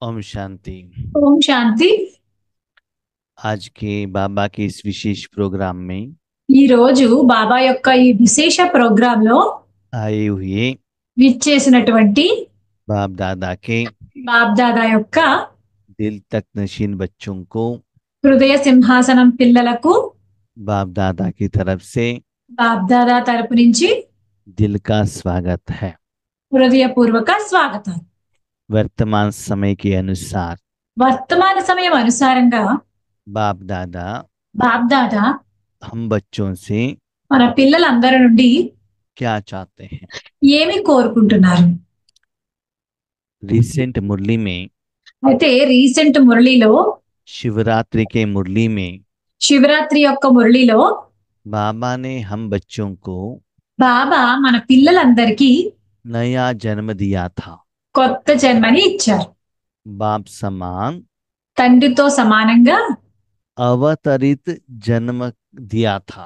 ओम शांति। ओम शांति। आज के बाबा के इस विशेष प्रोग्राम में ఈ రోజు బాబా యొక్క ఈ విశేష ప్రోగ్రామ్ లో आए हुए విచ్చేసినటువంటి बाप दादा के బాప్ దాదా యొక్క दिल तक नशीन बच्चों को హృదయ సింహాసనం పిల్లలకు बाप दादा की तरफ से బాప్ దాదా తరపు నుంచి दिल का स्वागत है। హృదయపూర్వక స్వాగతం। वर्तमान समय के अनुसार వర్తమాన సమయం అనుసారంగా बाप दादा బాప్ దాదా हम बच्चों से మన పిల్లలందరి నుండి क्या चाहते हैं। ఏమి కోరుకుంటున్నారు? रिसेंट मुरली में, అయితే రీసెంట్ మురళిలో, शिवरात्रि के मुरली में శివరాత్రి యొక్క మురళిలో बाबा ने हम बच्चों को బాబా మన పిల్లలందరికీ नया जन्म दिया था। కొత్త జన్మని ఇచ్చారు। बाप समान తండ్రితో సమానంగా अवतरित जन्म दिया था।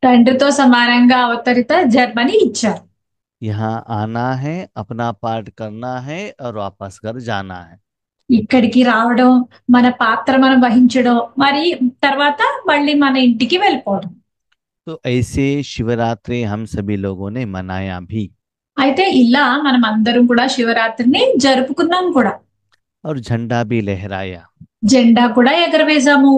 తండ్రితో సమానంగా అవతరిత జన్మని ఇచ్చారు। यहाँ आना है, अपना पाठ करना है और वापस घर जाना है। ఇక్కడికి రావడం, మన పాత్ర మనం వహించడం, మరి తర్వాత మళ్ళీ మన ఇంటికి వెళ్ళిపోవడం। तो ऐसे शिवरात्रि हम सभी लोगों ने मनाया भी అయితే ఇలా మనం అందరం కూడా శివరాత్రిని జరుపుకున్నాం కూడా। और झंडा भी लहराया। జెండా కూడా ఎగరవేశాము।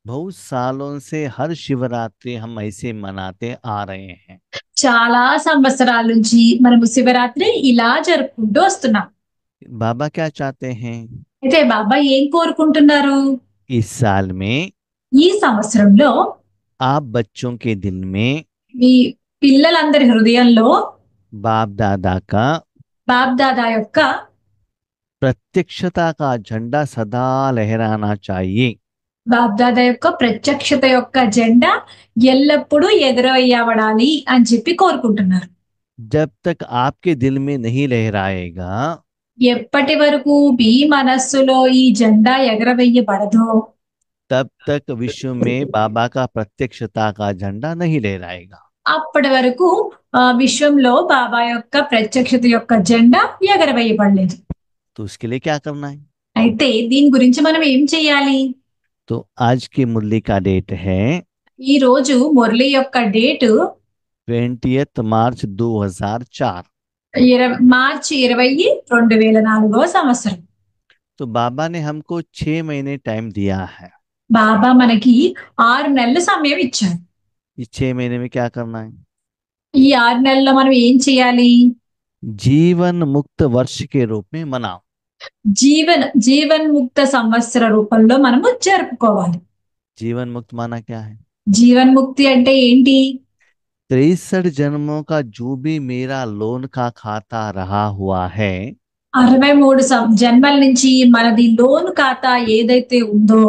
बहुत सालों से हर शिवरात्रि हम ऐसे मनाते आ रहे हैं। చాలా సంవత్సరాల నుంచి మనము శివరాత్రి ఇలా జరుపుకుంటూ వస్తున్నాం। बाबा क्या चाहते हैं అయితే బాబా ఏం కోరుకుంటున్నారు? इस साल में? ఈ సంవత్సరంలో आप बच्चों के दिल में మీ పిల్లలందరి హృదయంలో बाप दादा का బాప్ దాదా యొక్క प्रत्यक्षता का झंडा सदा लहराना चाहिए। బాప్దాదా యొక్క ప్రత్యక్షత యొక్క జెండా ఎల్లప్పుడూ ఎగరవేయబడాలి అని చెప్పి కోరుకుంటున్నారు। जब तक आपके दिल में नहीं लहराएगा, ఎప్పటి వరకు మీ మనస్సులో ఈ జెండా ఎగరవేయబడదో तब तक विश्व में बाबा का प्रत्यक्षता का झंडा नहीं लहराएगा। అప్పటి వరకు విశ్వంలో బాబా యొక్క ప్రత్యక్షత యొక్క జెండా ఎగరవేయబడలేదు। तो उसके लिए क्या करना है? అయితే దీని గురించి మనం ఏం చేయాలి? तो आज की मुरली का डेट है ఈ రోజు మురళి యొక్క డేటు 20 मार्च 2004। మార్చి 20, 2004వ సంవత్సరం। तो बाबा ने हमको 6 महीने टाइम दिया है। బాబా మనకి 6 నెలల సమయం ఇచ్చారు। इस 6 महीने में क्या करना है? ఈ 6 నెలల్లో మనం ఏం చేయాలి? जीवन मुक्त वर्ष के रूप में मनाओ। జీవన్ ముక్త సంవత్సర రూపంలో మనము జరుపుకోవాలి। जीवन मुक्त माना क्या है? జీవన్ ముక్తి అంటే ఏంటి? 63 जन्मों का जो भी मेरा लोन का खाता रहा हुआ है, 63 జన్మల నుంచి మనది లోన్ ఖాతా ఏదైతే ఉందో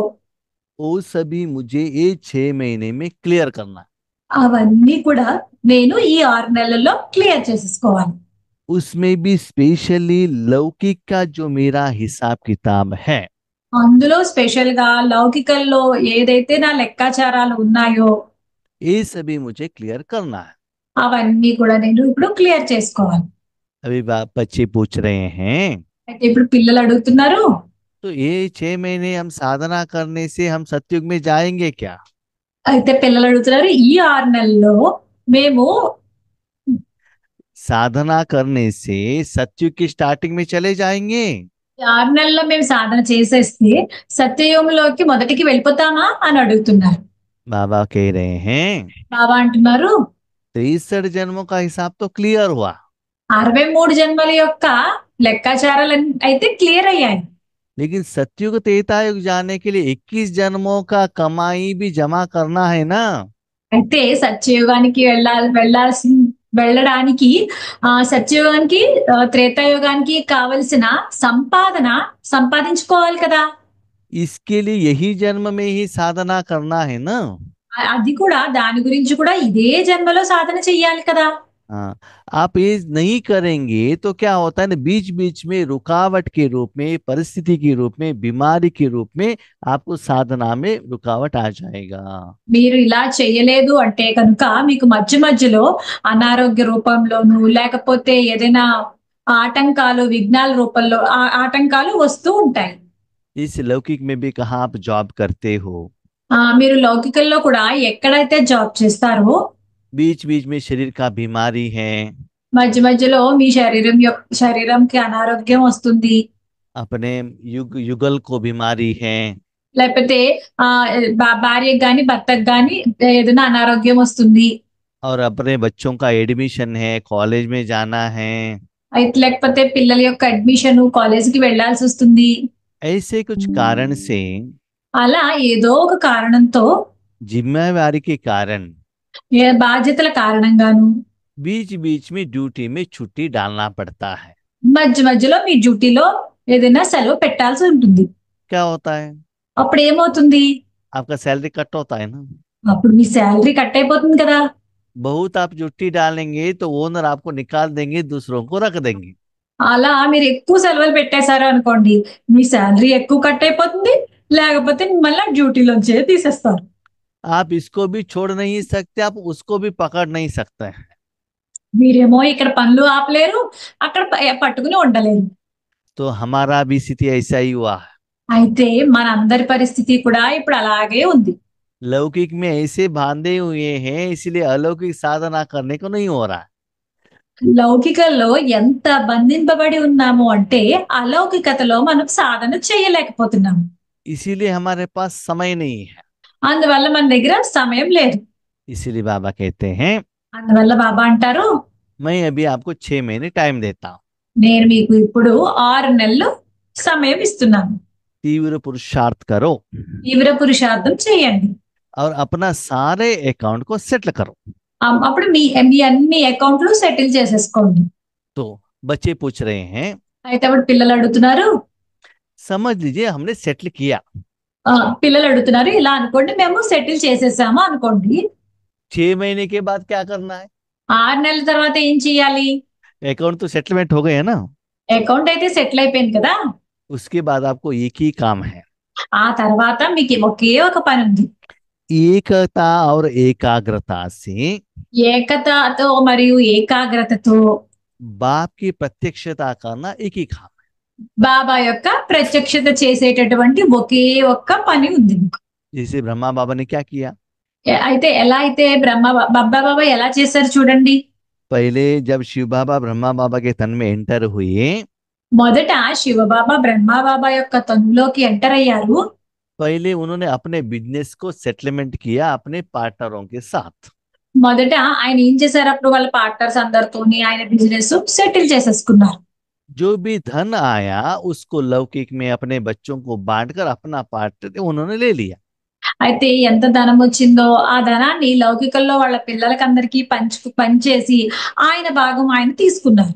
वो सभी मुझे ये 6 महीने में क्लियर करना है। అవన్నీ కూడా నేను ఈ 6 నెలల్లో క్లియర్ చేసేసుకోవాలి। उसमें भी स्पेशली लौकिक का जो मेरा हिसाब किताब है, అందులో స్పెషల్ గా లౌకికల్లో ఏదైతే నా లెక్కాచారాలు ఉన్నాయో ये सभी मुझे क्लियर करना है। అవన్నీ కూడా నేను ఇప్పుడు క్లియర్ చేసుకోవాలి। अभी बच्चे पूछ रहे हैं, అయితే ఇప్పుడు పిల్లలు అడుగుతున్నారు, तो ये 6 महीने हम साधना करने से हम सतयुग में जाएंगे क्या? అయితే పిల్లలు అడుగుతున్నారు, ఈ 6 నెలల్లో మేము साधना करने से सतयुग की स्टार्टिंग में चले जाएंगे? 6 నెలల్లో మేము సాధన చేసేస్తే సత్యయుగంలోకి మొదటికి వెళ్ళిపోతామా అని అడుగుతున్నారు। बाबा कह रहे हैं, బాబా అంటున్నారు, 63 जन्मों का हिसाब तो क्लियर हुआ, 63 జన్మల యొక్క లెక్కాచారాలు అయితే క్లియర్ అయ్యాయి। लेकिन सतयुग त्रेता युग जाने के लिए 21 जन्मों का कमाई भी जमा करना है ना। అయితే సత్యయుగానికి వెళ్ళడానికి సత్యయుగానికి త్రేతాయుగానికి కావలసిన సంపాదన సంపాదించుకోవాలి కదా। इसके लिए यही जन्म में ही साधना करना है ना। అది కూడా దాని గురించి కూడా ఇదే జన్మలో సాధన చెయ్యాలి కదా। हाँ, आप ये नहीं करेंगे तो क्या होता है ना, बीच बीच में रुकावट के रूप में, परिस्थिति के रूप में, बीमारी के रूप में आपको साधना में रुकावट आ जाएगा। మీరు ఇలా చేయలేదు అంటే కనుక మీకు మధ్య మధ్యలో అనారోగ్య రూపంలోను లేకపోతే ఏదైనా ఆటంకాలు, విఘ్నాల రూపంలో ఆటంకాలు వస్తూ ఉంటాయి. इस लौकिक में भी कहाँ आप जॉब करते हो, మీరు లౌకికంలో కూడా ఎక్కడైతే జాబ్ చేస్తారో बीच बीच में शरीर का बीमारी है, మధ్య మధ్యలో మీ శరీరంకి అనారోగ్యం వస్తుంది. अपने युगल को बीमारी है, లేకపోతే భార్యకు గాని, భర్తకు గాని ఏదైనా అనారోగ్యం వస్తుంది. और अपने बच्चों का एडमिशन है, कॉलेज में जाना है, అయితే లేకపోతే పిల్లల యొక్క అడ్మిషన్ కాలేజీకి వెళ్ళాల్సి వస్తుంది. ऐसे कुछ कारण से, అలా ఏదో ఒక కారణంతో, जिम्मेवारी के कारण బాధ్యతల కారణంగాను बीच बीच में ड्यूटी में छुट्टी डालना पड़ता है। మధ్య మధ్యలో మీ డ్యూటీలో ఏదైనా సెలవు పెట్టాల్సి ఉంటుంది. क्या होता है, అప్పుడు ఏమవుతుంది? आपका सैलरी कट होता है ना। అప్పుడు మీ శాలరీ కట్ అయిపోతుంది కదా. बहुत आप छुट्टी डालेंगे तो ओनर आपको निकाल देंगे, दूसरों को रख देंगे। అలా మీరు ఎక్కువ సెలవులు పెట్టేశారు అనుకోండి, మీ శాలరీ ఎక్కువ కట్ అయిపోతుంది, లేకపోతే మళ్ళీ డ్యూటీలోంచే తీసేస్తారు. आप इसको भी छोड़ नहीं सकते, आप उसको भी पकड़ नहीं सकते हैं। మీరేమో ఇక్కడ పనులు ఆపలేరు, అక్కడ పట్టుకుని ఉండలేరు. तो हमारा भी स्थिति ऐसा ही हुआ है। అయితే మనందరి పరిస్థితి కూడా ఇప్పుడు అలాగే ఉంది. लौकिक में ऐसे बांधे हुए हैं, इसलिए अलौकिक साधना करने को नहीं हो रहा है। లౌకికల్లో ఎంత బంధింపబడి ఉన్నాము అంటే అలౌకికతలో మనం సాధన చేయలేకపోతున్నాము. इसीलिए हमारे पास समय नहीं है। అందువల్ల మన దగ్గర సమయం లేదు. इसीलिए बाबा कहते हैं, అందువల్ల బాబా అంటారు, मैं अभी आपको 6 महीने टाइम देता हूँ। నేను మీకు ఇప్పుడు 6 నెలలు సమయం ఇస్తున్నాను. तीव्र पुरुषार्थ करो తీవ్ర పురుషార్థం చేయండి. और अपना सारे अकाउंट को सेटल करो। అప్పుడు మీ మీ అన్ని అకౌంట్లు సెటిల్ చేసేసుకోండి. तो बच्चे पूछ रहे हैं, అయితే అప్పుడు పిల్లలు అడుగుతున్నారు, समझ लीजिए हमने सेटल किया, పిల్లలు అడుగుతున్నారు, ఇలా అనుకోండి మేము సెటిల్ చేసేసాము అనుకోండి. 6 महीने के बाद क्या करना है? 6 నెలల తర్వాత ఏం చేయాలి? अकाउंट तो सेटलमेंट हो गए है ना। అకౌంట్ అయితే సెటిల్ అయిపోయింది కదా. उसके बाद आपको एक ही काम है, ఆ తర్వాత మీకు ఒకే ఒక పని ఉంది. एकता और एकाग्रता से ఏకతతో మరియు ఏకాగ్రతతో बाप की प्रत्यक्षता करना एक ही काम है। బాబా యొక్క ప్రత్యక్షత చేసేటటువంటి ఒకే ఒక్క పని ఉంది మీకు. जैसे ब्रह्मा बाबा ने क्या किया, అయితే ఎలా అయితే బాబా ఎలా చేశారు చూడండి. पहले जब शिव बाबा ब्रह्मा बाबा के तन में एंटर हुए, మొదట శివబాబా బ్రహ్మబాబా యొక్క తనులోకి ఎంటర్ అయ్యారు. पहले उन्होंने अपने बिजनेस को सेटलमेंट किया अपने पार्टनरों के साथ। మొదట ఆయన ఏం చేశారు, అప్పుడు వాళ్ళ పార్ట్నర్స్ అందరితోని ఆయన బిజినెస్ సెటిల్ చేసేసుకున్నారు. जो भी धन आया उसको लौकिक में अपने बच्चों को बांटकर अपना पार्ट उन्होंने ले लिया। అయితే ఎంత ధనం వచ్చిందో ఆ ధనాన్ని లౌకికల్లో వాళ్ళ పిల్లలకి అందరికీ పంచేసి ఆయన భాగం ఆయన తీసుకున్నారు.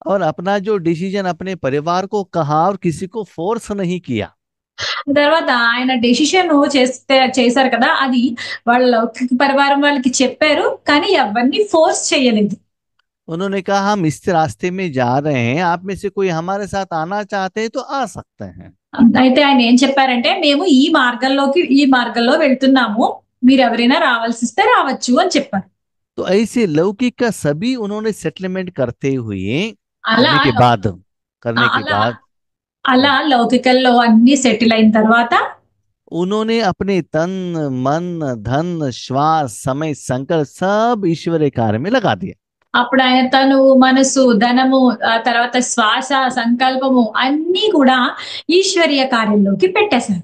और अपना जो डिसीजन अपने परिवार को कहा और किसी को फोर्स नहीं किया। తర్వాత ఆయన డెసిషన్ చేశారు కదా, అది వాళ్ళ లౌకిక పరివారం వాళ్ళకి చెప్పారు, కానీ ఎవరిని ఫోర్స్ చేయలేదు. उन्होंने कहा हम इस रास्ते में जा रहे हैं, आप में से कोई हमारे साथ आना चाहते हैं तो आ सकते हैं। అయితే ఆయన ఏం చెప్పారంటే, మేము ఈ మార్గంలో వెళ్తున్నాము, మీరు ఎవరైనా రావాల్సి వస్తే రావచ్చు అని చెప్పారు. तो ऐसे लौकिक का सभी उन्होंने सेटलमेंट करते हुए అలా करने के बाद అలా లౌకికల్లో అన్ని సెటిల్ అయిన తర్వాత उन्होंने अपने तन मन धन श्वास समय संकल्प सब ईश्वरीय कार्य में लगा दिया। అప్పుడు ఆయన తను మనసు ధనము ఆ తర్వాత శ్వాస సంకల్పము అన్ని కూడా ఈశ్వరీయ కార్యంలోకి పెట్టేశారు.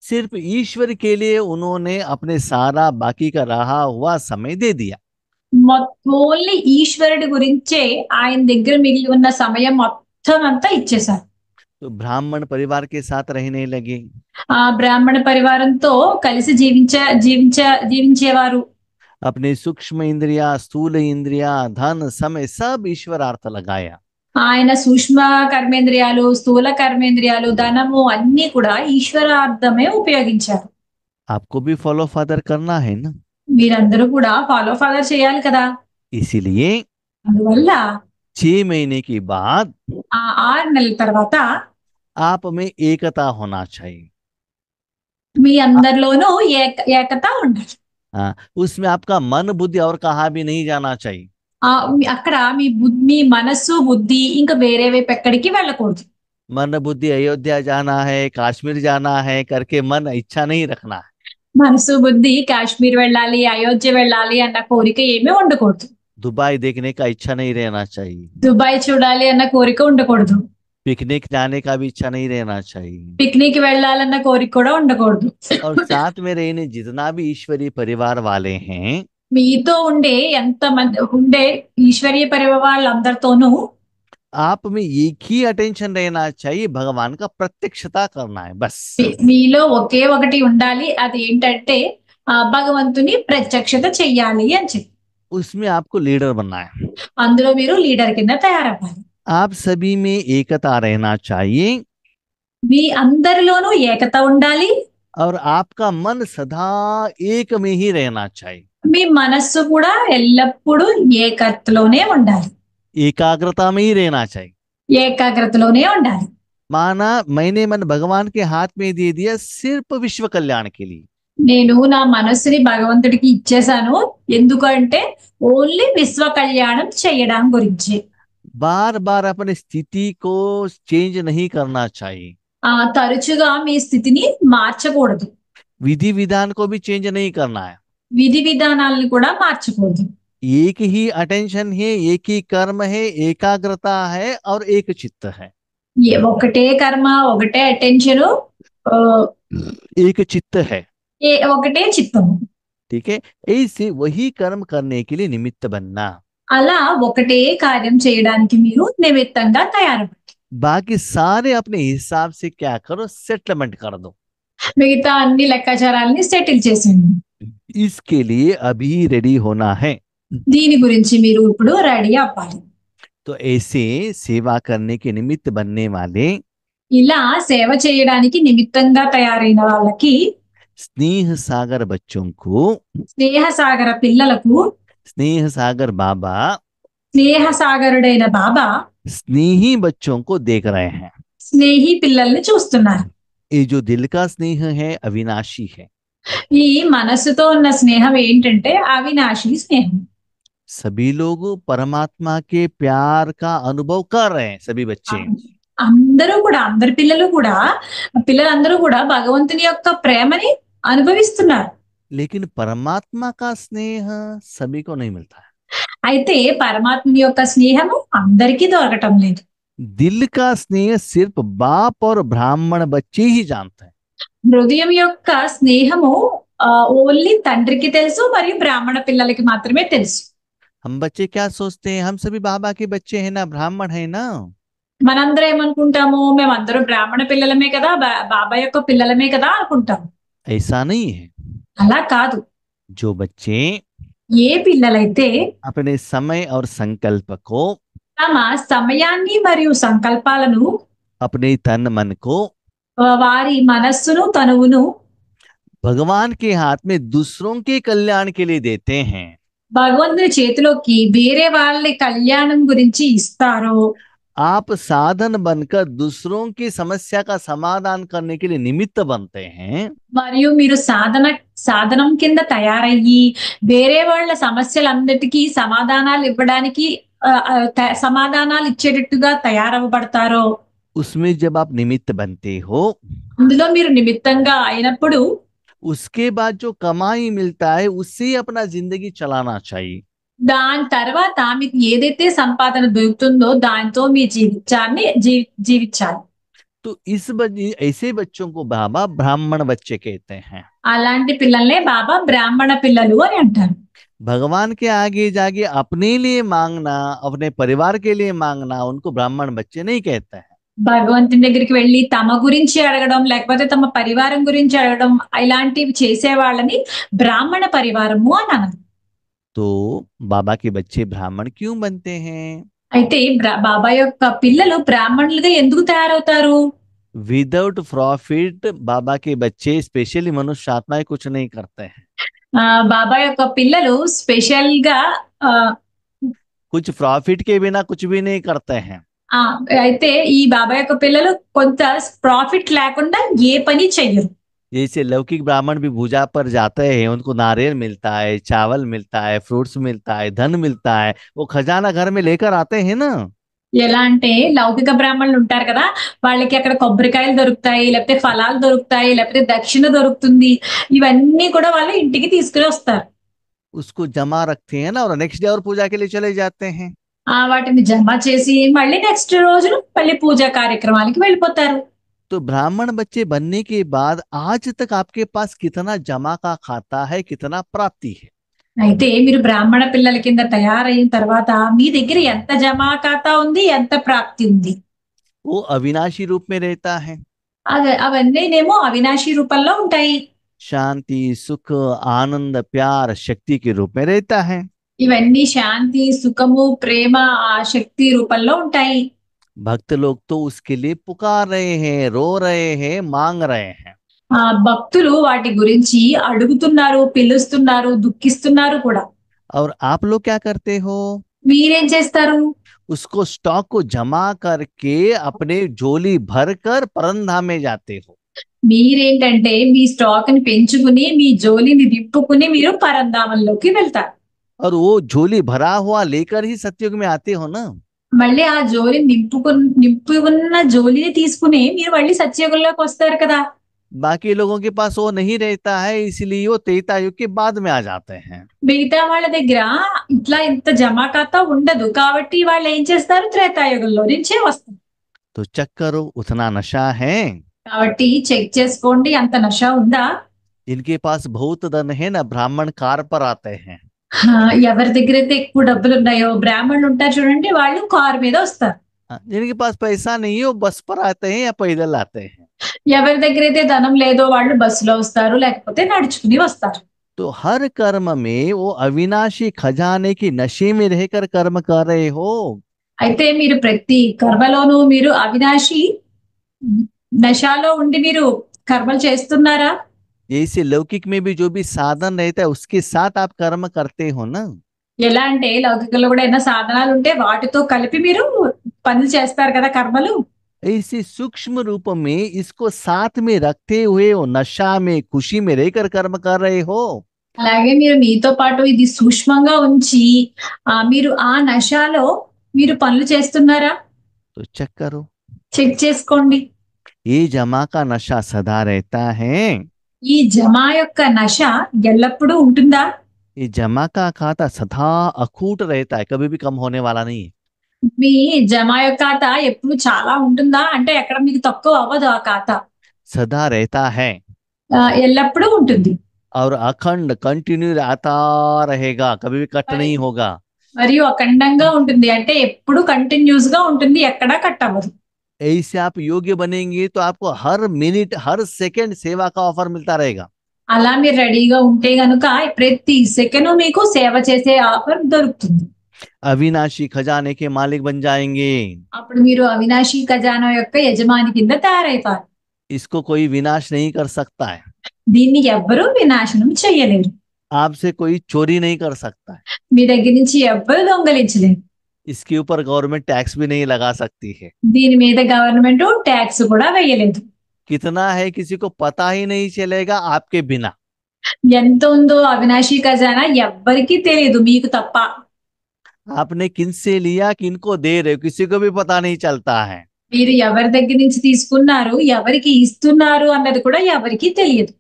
सिर्फ ईश्वर के लिए उन्होंने अपने सारा बाकी का रहा हुआ समय दे दिया। ఓన్లీ ఈశ్వరుడి గురించే ఆయన దగ్గర మిగిలి ఉన్న సమయం మొత్తం అంతా ఇచ్చేశారు. तो ब्राह्मण परिवार के साथ रहने लगे। ఆ బ్రాహ్మణ పరివారంతో కలిసి జీవించేవారు. अपने सूक्ष्म इंद्रिया स्थूल इंद्रिया धन समय सब ईश्वरार्थ लगाया। ఆయన సూక్ష్మ కర్మేంద్రియాలు స్థూల కర్మేంద్రియాలు ధనము అన్ని కూడా ఈశ్వరార్థమే ఉపయోగించారు. आपको भी फॉलो फादर करना है ना, మీరందరూ కూడా ఫాలో ఫాదర్ చేయాలి కదా. इसीलिए అందువల్ల 6 महीने के बाद ఆ 6 నెలల తర్వాత आप में एकता होना चाहिए। మీ అందరిలోనూ ఏకత ఉండాలి. हाँ, उसमें आपका मन बुद्धि और कहा भी नहीं जाना चाहिए। అక్కడ మీ మనస్సు బుద్ధి ఇంకా వేరే వైపు ఎక్కడికి వెళ్ళకూడదు. मन बुद्धि अयोध्या जाना है, कश्मीर जाना है करके मन इच्छा नहीं रखना है। మనసు బుద్ధి కాశ్మీర్ వెళ్ళాలి, అయోధ్య వెళ్ళాలి అన్న కోరిక ఏమీ ఉండకూడదు. दुबई देखने का इच्छा नहीं रहना चाहिए। దుబాయ్ చూడాలి అన్న కోరిక ఉండకూడదు. पिकनिक जाने का भी इच्छा नहीं रहना चाहिए। పిక్నిక్ వెళ్ళాలన్న కోరిక కూడా ఉండకూడదు. और साथ में रहने जितना भी ईश्वरीय परिवार वाले हैं, మీతో ఎంత మంది ఉండే ఈశ్వరీయ పరివార వాళ్ళందరితోనూ आप में एक ही अटेंशन रहना चाहिए, भगवान का प्रत्यक्षता करना है बस। మీలో ఒకే ఒకటి ఉండాలి, అది ఏంటంటే భగవంతుని ప్రత్యక్షత చెయ్యాలి అని చెప్పి. उसमें आपको लीडर बनना है। అందులో మీరు లీడర్ కింద తయారవ్వాలి. आप सभी में एकता रहना चाहिए మీ అందరిలోనూ ఏకత ఉండాలి. और आपका मन सदा एक में ही रहना चाहिए। మీ మనస్సు కూడా ఎల్లప్పుడూ ఏకత్వలోనే ఉండాలి, एकाग्रता में ही रहना चाहिए। ఏకాగ్రతలోనే ఉండాలి. माना मैंने मन भगवान के हाथ में दे दिया सिर्फ विश्व कल्याण के लिए। నేను నా మనస్సుని భగవంతుడికి ఇచ్చేసాను, ఎందుకంటే ఓన్లీ విశ్వ కళ్యాణం చేయడం గురించి. बार बार अपनी स्थिति को चेंज नहीं करना चाहिए। తరచుగా మీ స్థితిని మార్చకూడదు, विधि विधान को भी चेंज नहीं करना है। విధి విధానాలను కూడా మార్చకూడదు. एक ही अटेंशन है, एक ही कर्म है, एकाग्रता है और एक चित्त है। ఒకటే కర్మ, ఒకటే అటెన్షన్, एक चित्त है, ఒకటే చిత్తము. ठीक है। ऐसे वही कर्म करने के लिए निमित्त बनना। అలా ఒకటే కార్యం చేయడానికి మీరు నిమిత్తంగా తయారవ్వండి. बाकी सारे अपने हिसाब से क्या करो, सेटलमेंट कर दो। మిగతా అన్ని లెక్కాచారాలని సెటిల్ చేసింది. इसके लिए अभी रेडी होना है। దీని గురించి మీరు ఇప్పుడు రెడీ అవ్వాలి. तो ऐसे सेवा करने के निमित्त बनने वाले, ఇలా సేవ చేయడానికి నిమిత్తంగా తయారైన వాళ్ళకి, स्नेह सागर बच्चों को, స్నేహ సాగర పిల్లలకు, स्नेह सागर बाबा స్నేహ సాగరుడైన బాబా स्नेही बच्चों को देख रहे हैं। స్నేహి పిల్లల్ని చూస్తున్నారు. ये जो दिल का स्नेह है अविनाशी है। ఈ మనస్సుతో ఉన్న స్నేహం ఏంటంటే అవినాశి స్నేహం. सभी लोग परमात्मा के प्यार का अनुभव कर रहे हैं, सभी बच्चे। అందరూ కూడా, అందరి పిల్లలందరూ కూడా భగవంతుని యొక్క ప్రేమని అనుభవిస్తున్నారు. लेकिन परमात्मा का स्नेह सभी को नहीं मिलता है। అయితే పరమాత్ముని యొక్క స్నేహము అందరికీ దొరకటం లేదు. दिल का स्नेह सिर्फ बाप और ब्राह्मण बच्चे ही जानते हैं। హృదయం యొక్క స్నేహము ఓన్లీ తండ్రికి తెలుసు, మరియు బ్రాహ్మణ పిల్లలకి మాత్రమే తెలుసు. हम बच्चे क्या सोचते हैं, हम सभी बाबा के बच्चे हैं ना, ब्राह्मण है ना। మనందరం ఏమనుకుంటాము, మేమందరం బ్రాహ్మణ పిల్లలమే కదా, బాబా యొక్క పిల్లలమే కదా అనుకుంటాం. ऐसा नहीं है। అలా కాదు. जो बच्चे ఏ పిల్లలైతే अपने समय और संकल्प को, తమ సమయాన్ని మరియు సంకల్పాలను, अपने तन मन को వారి మనస్సును తనువును भगवान के हाथ में दूसरों के कल्याण के लिए देते हैं, భగవంతుని చేతిలోకి వేరే వాళ్ళ కళ్యాణం గురించి ఇస్తారో, आप साधन बनकर दूसरों की समस्या का समाधान करने के लिए निमित्त बनते हैं। మరియు మీరు సాధనం కింద తయారయ్యి వేరే వాళ్ళ సమస్యలందరికీ సమాధానాలు ఇవ్వడానికి, సమాధానాలు ఇచ్చేటట్టుగా తయారవ్వబడతారో, उसमें जब आप निमित्त बनते हो, అందులో మీరు నిమిత్తంగా అయినప్పుడు उसके बाद जो कमाई मिलता है उससे अपना जिंदगी चलाना चाहिए। దాని తర్వాత మీకు ఏదైతే సంపాదన దొరుకుతుందో దాంతో మీ జీవితాన్ని జీవించాలి. तो ऐसे बच्चों को बाबा ब्राह्मण बच्चे कहते हैं। అలాంటి పిల్లల్నే బాబా బ్రాహ్మణ పిల్లలు అని అంటారు. भगवान के आगे जाके अपने लिए मांगना, अपने परिवार के लिए मांगना, उनको ब्राह्मण बच्चे नहीं कहते हैं। భగవంతుని దగ్గరికి వెళ్ళి తమ గురించి అడగడం, లేకపోతే తమ పరివారం గురించి అడగడం, ఇలాంటివి చేసే వాళ్ళని బ్రాహ్మణ పరివారము అని అన్నారు. तो बाबा के बच्चे ब्राह्मण क्यों बनते हैं? అయితే బాబా యొక్క పిల్లలు బ్రాహ్మణులుగా ఎందుకు తయారవుతారు? विदाउट प्रॉफिट बाबा के बच्चे, स्पेशली मनुष्य आत्माएं कुछ नहीं करते हैं। బాబా యొక్క పిల్లలు స్పెషల్ గా कुछ प्रॉफिट के बिना कुछ भी नहीं करते हैं। అయితే ఈ బాబా యొక్క పిల్లలు కొంత ప్రాఫిట్ లేకుండా ఏ పని చెయ్యరు. जैसे लौकिक ब्राह्मण भी पूजा पर जाते हैं, उनको नारियल मिलता है, चावल मिलता है, फ्रूट्स मिलता है, धन मिलता है, वो खजाना घर में लेकर आते हैं ना। ఎలా అంటే లౌకిక బ్రాహ్మణులు ఉంటారు కదా, వాళ్ళకి అక్కడ కొబ్బరికాయలు దొరుకుతాయి, లేకపోతే ఫలాలు దొరుకుతాయి, లేకపోతే దక్షిణ దొరుకుతుంది. ఇవన్నీ కూడా వాళ్ళు ఇంటికి తీసుకుని వస్తారు. उसको जमा रखते हैं ना, और नेक्स्ट डे और पूजा के लिए चले जाते हैं। వాటిని జమ చేసి మళ్ళీ నెక్స్ట్ రోజు మళ్ళీ పూజా కార్యక్రమాలకి వెళ్ళిపోతారు. तो ब्राह्मण बच्चे बनने के बाद आज तक आपके पास कितना जमा का खाता है, कितना प्राप्ति है? అయితే మీరు బ్రాహ్మణ పిల్లల కింద తయారైన తర్వాత మీ దగ్గర ఎంత జమా ఖాతా ఉంది, ఎంత ప్రాప్తి ఉంది? वो अविनाशी रूप में रहता है। అవన్నీనేమో అవినాశి రూపంలో ఉంటాయి. शांति, सुख, आनंद, प्यार, शक्ति के रूप में रहता है। ఇవన్నీ శాంతి, సుఖము, ప్రేమ, ఆ శక్తి రూపంలో ఉంటాయి. भक्त लोग तो उसके लिए पुकार रहे हैं, रो रहे हैं, मांग रहे हैं। భక్తులు వాటి గురించి అడుగుతున్నారు, పిలుస్తున్నారు, దుఃఖిస్తున్నారు కూడా. और आप लोग क्या करते हो? మీరేం చేస్తారు? उसको स्टॉक को जमा करके अपने झोली भर कर परंधाम में जाते हो। మీరేంటంటే మీ స్టాక్ ని పెంచుకుని మీ జోలిని నింపుకుని మీరు పరంధామంలోకి వెళ్తారు. और वो झोली भरा हुआ लेकर ही सतयुग में आते हो ना। మళ్ళీ ఆ జోలిని నింపుకున్న జోలిని తీసుకుని మీరు మళ్ళీ సత్యయుగంలోకి వస్తారు కదా. बाकी लोगों के पास वो नहीं रहता है, इसलिए वो त्रेता युग के बाद में आ जाते हैं। మిగతా వాళ్ళ దగ్గర ఇట్లా ఇంత జమా ఖాతా ఉండదు, కాబట్టి వాళ్ళు ఏం చేస్తారు, త్రేతాయుగంలో నుంచే వస్తారు. तो चेक करो उतना नशा है। కాబట్టి చెక్ చేసుకోండి, అంత నష ఉందా? जिनके पास बहुत धन है ना, ब्राह्मण कार पर आते हैं। ఎవరి దగ్గర అయితే ఎక్కువ డబ్బులు ఉన్నాయో బ్రాహ్మణులు ఉంటారు చూడండి, వాళ్ళు కారు మీద వస్తారు. जिनके पास पैसा नहीं है वो बस पर आते हैं या पैदल आते हैं। ఎవరి దగ్గర అయితే ధనం లేదో వాళ్ళు బస్సులో వస్తారు, లేకపోతే నడుచుకుని వస్తారు. तो हर कर्म में वो अविनाशी खजाने की नशे में रहकर कर्म कर रहे हो। అయితే మీరు ప్రతి కర్మలోనూ మీరు అవినాశి నశాలో ఉండి మీరు కర్మలు చేస్తున్నారా? जैसे लौकिक में भी जो भी साधन रहता है उसके साथ आप कर्म करते हो ना। ఎలా అంటే లౌకికంలో కూడా ఏమైనా సాధనాలు ఉంటే వాటితో కలిపి మీరు పనులు చేస్తారు కదా, కర్మలు. ऐसे सूक्ष्म रूप में इसको साथ में रखते हुए वो नशा में, खुशी में रहकर कर्म कर रहे हो। అలాగే మీరు మీతో పాటు ఇది సూక్ష్మంగా ఉంచి మీరు ఆ నశాలో మీరు పనులు చేస్తున్నారా? तो चेक करो। చెక్ చేసుకోండి. ये जमा का नशा सदा रहता है। ఈ జమా యొక్క నశ ఎల్లప్పుడూ ఉంటుందా? ये जमा का खाता सदा अखूट रहता है, कभी भी कम होने वाला नहीं है। మీ జమా యొక్క ఖాతా ఎప్పుడు చాలా ఉంటుందా అంటే ఎక్కడ మీకు తక్కువ అవ్వదు ఆ ఖాతా. सदा रहता है ఎల్లప్పుడూ ఉంటుంది. और अखंड कंटिन्यू आता रहेगा, कभी भी कट नहीं होगा। మరియు అఖండంగా ఉంటుంది అంటే ఎప్పుడు కంటిన్యూస్ గా ఉంటుంది, ఎక్కడా కట్ అవ్వదు. ऐसे आप योग्य बनेंगे तो आपको हर मिनट, हर सेकंड सेवा का ऑफर मिलता रहेगा। అలా మీరు రెడీగా ఉంటే గనుక ప్రతి సెకండ్ మీకు సేవ చేసే ఆఫర్ దొరుకుతుంది. अविनाशी खजाने के मालिक बन जाएंगे। అప్పుడు మీరు అవినాశి ఖజానా యొక్క యజమాని కింద తయారైతారు. इसको कोई विनाश नहीं कर सकता है। దీన్ని ఎవ్వరూ వినాశనం చేయలేరు. आपसे कोई चोरी नहीं कर सकता है। మీ దగ్గర నుంచి ఎవ్వరు దొంగలించలేరు. इसके ऊपर गवर्नमेंट टैक्स भी नहीं लगा सकती है। దీని మీద గవర్నమెంట్ ట్యాక్స్ కూడా వేయలేదు. कितना है किसी को पता ही नहीं चलेगा आपके बिना। ఎంత ఉందో అవినాశి ఖజానా ఎవ్వరికీ తెలియదు మీకు తప్ప. आपने किनसे लिया, किनको दे रहे हो, किसी को भी पता नहीं चलता है। మీరు ఎవరి దగ్గర నుంచి తీసుకున్నారు, ఎవరికి ఇస్తున్నారు అన్నది కూడా ఎవరికీ తెలియదు.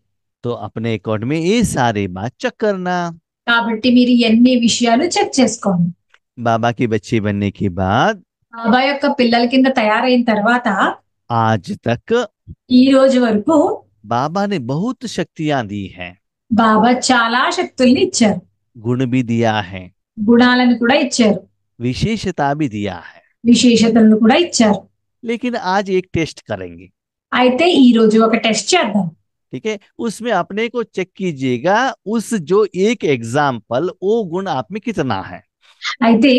तो अपने अकाउंट में ये सारी बात चेक करना। కాబట్టి మీరు ఎన్ని విషయాలు చెక్ చేసుకోండి. बाबा की बच्ची बनने के बाद బాబా యొక్క పిల్లల కింద తయారైన తర్వాత आज तक ఈ రోజు వరకు बाबा ने बहुत शक्तियां दी हैं, బాబా చాలా శక్తుల్ని ఇచ్చారు, गुण भी दिया है, గుణాలను కూడా ఇచ్చారు, विशेषता भी दिया है। విశేషతలను కూడా ఇచ్చారు. लेकिन आज एक टेस्ट करेंगे, అయితే ఈ రోజు ఒక టెస్ట్ చేద్దాం. ठीक है? उसमें अपने को चेक कीजिएगा, उस जो एक एग्जाम्पल वो गुण आप में कितना है। అయితే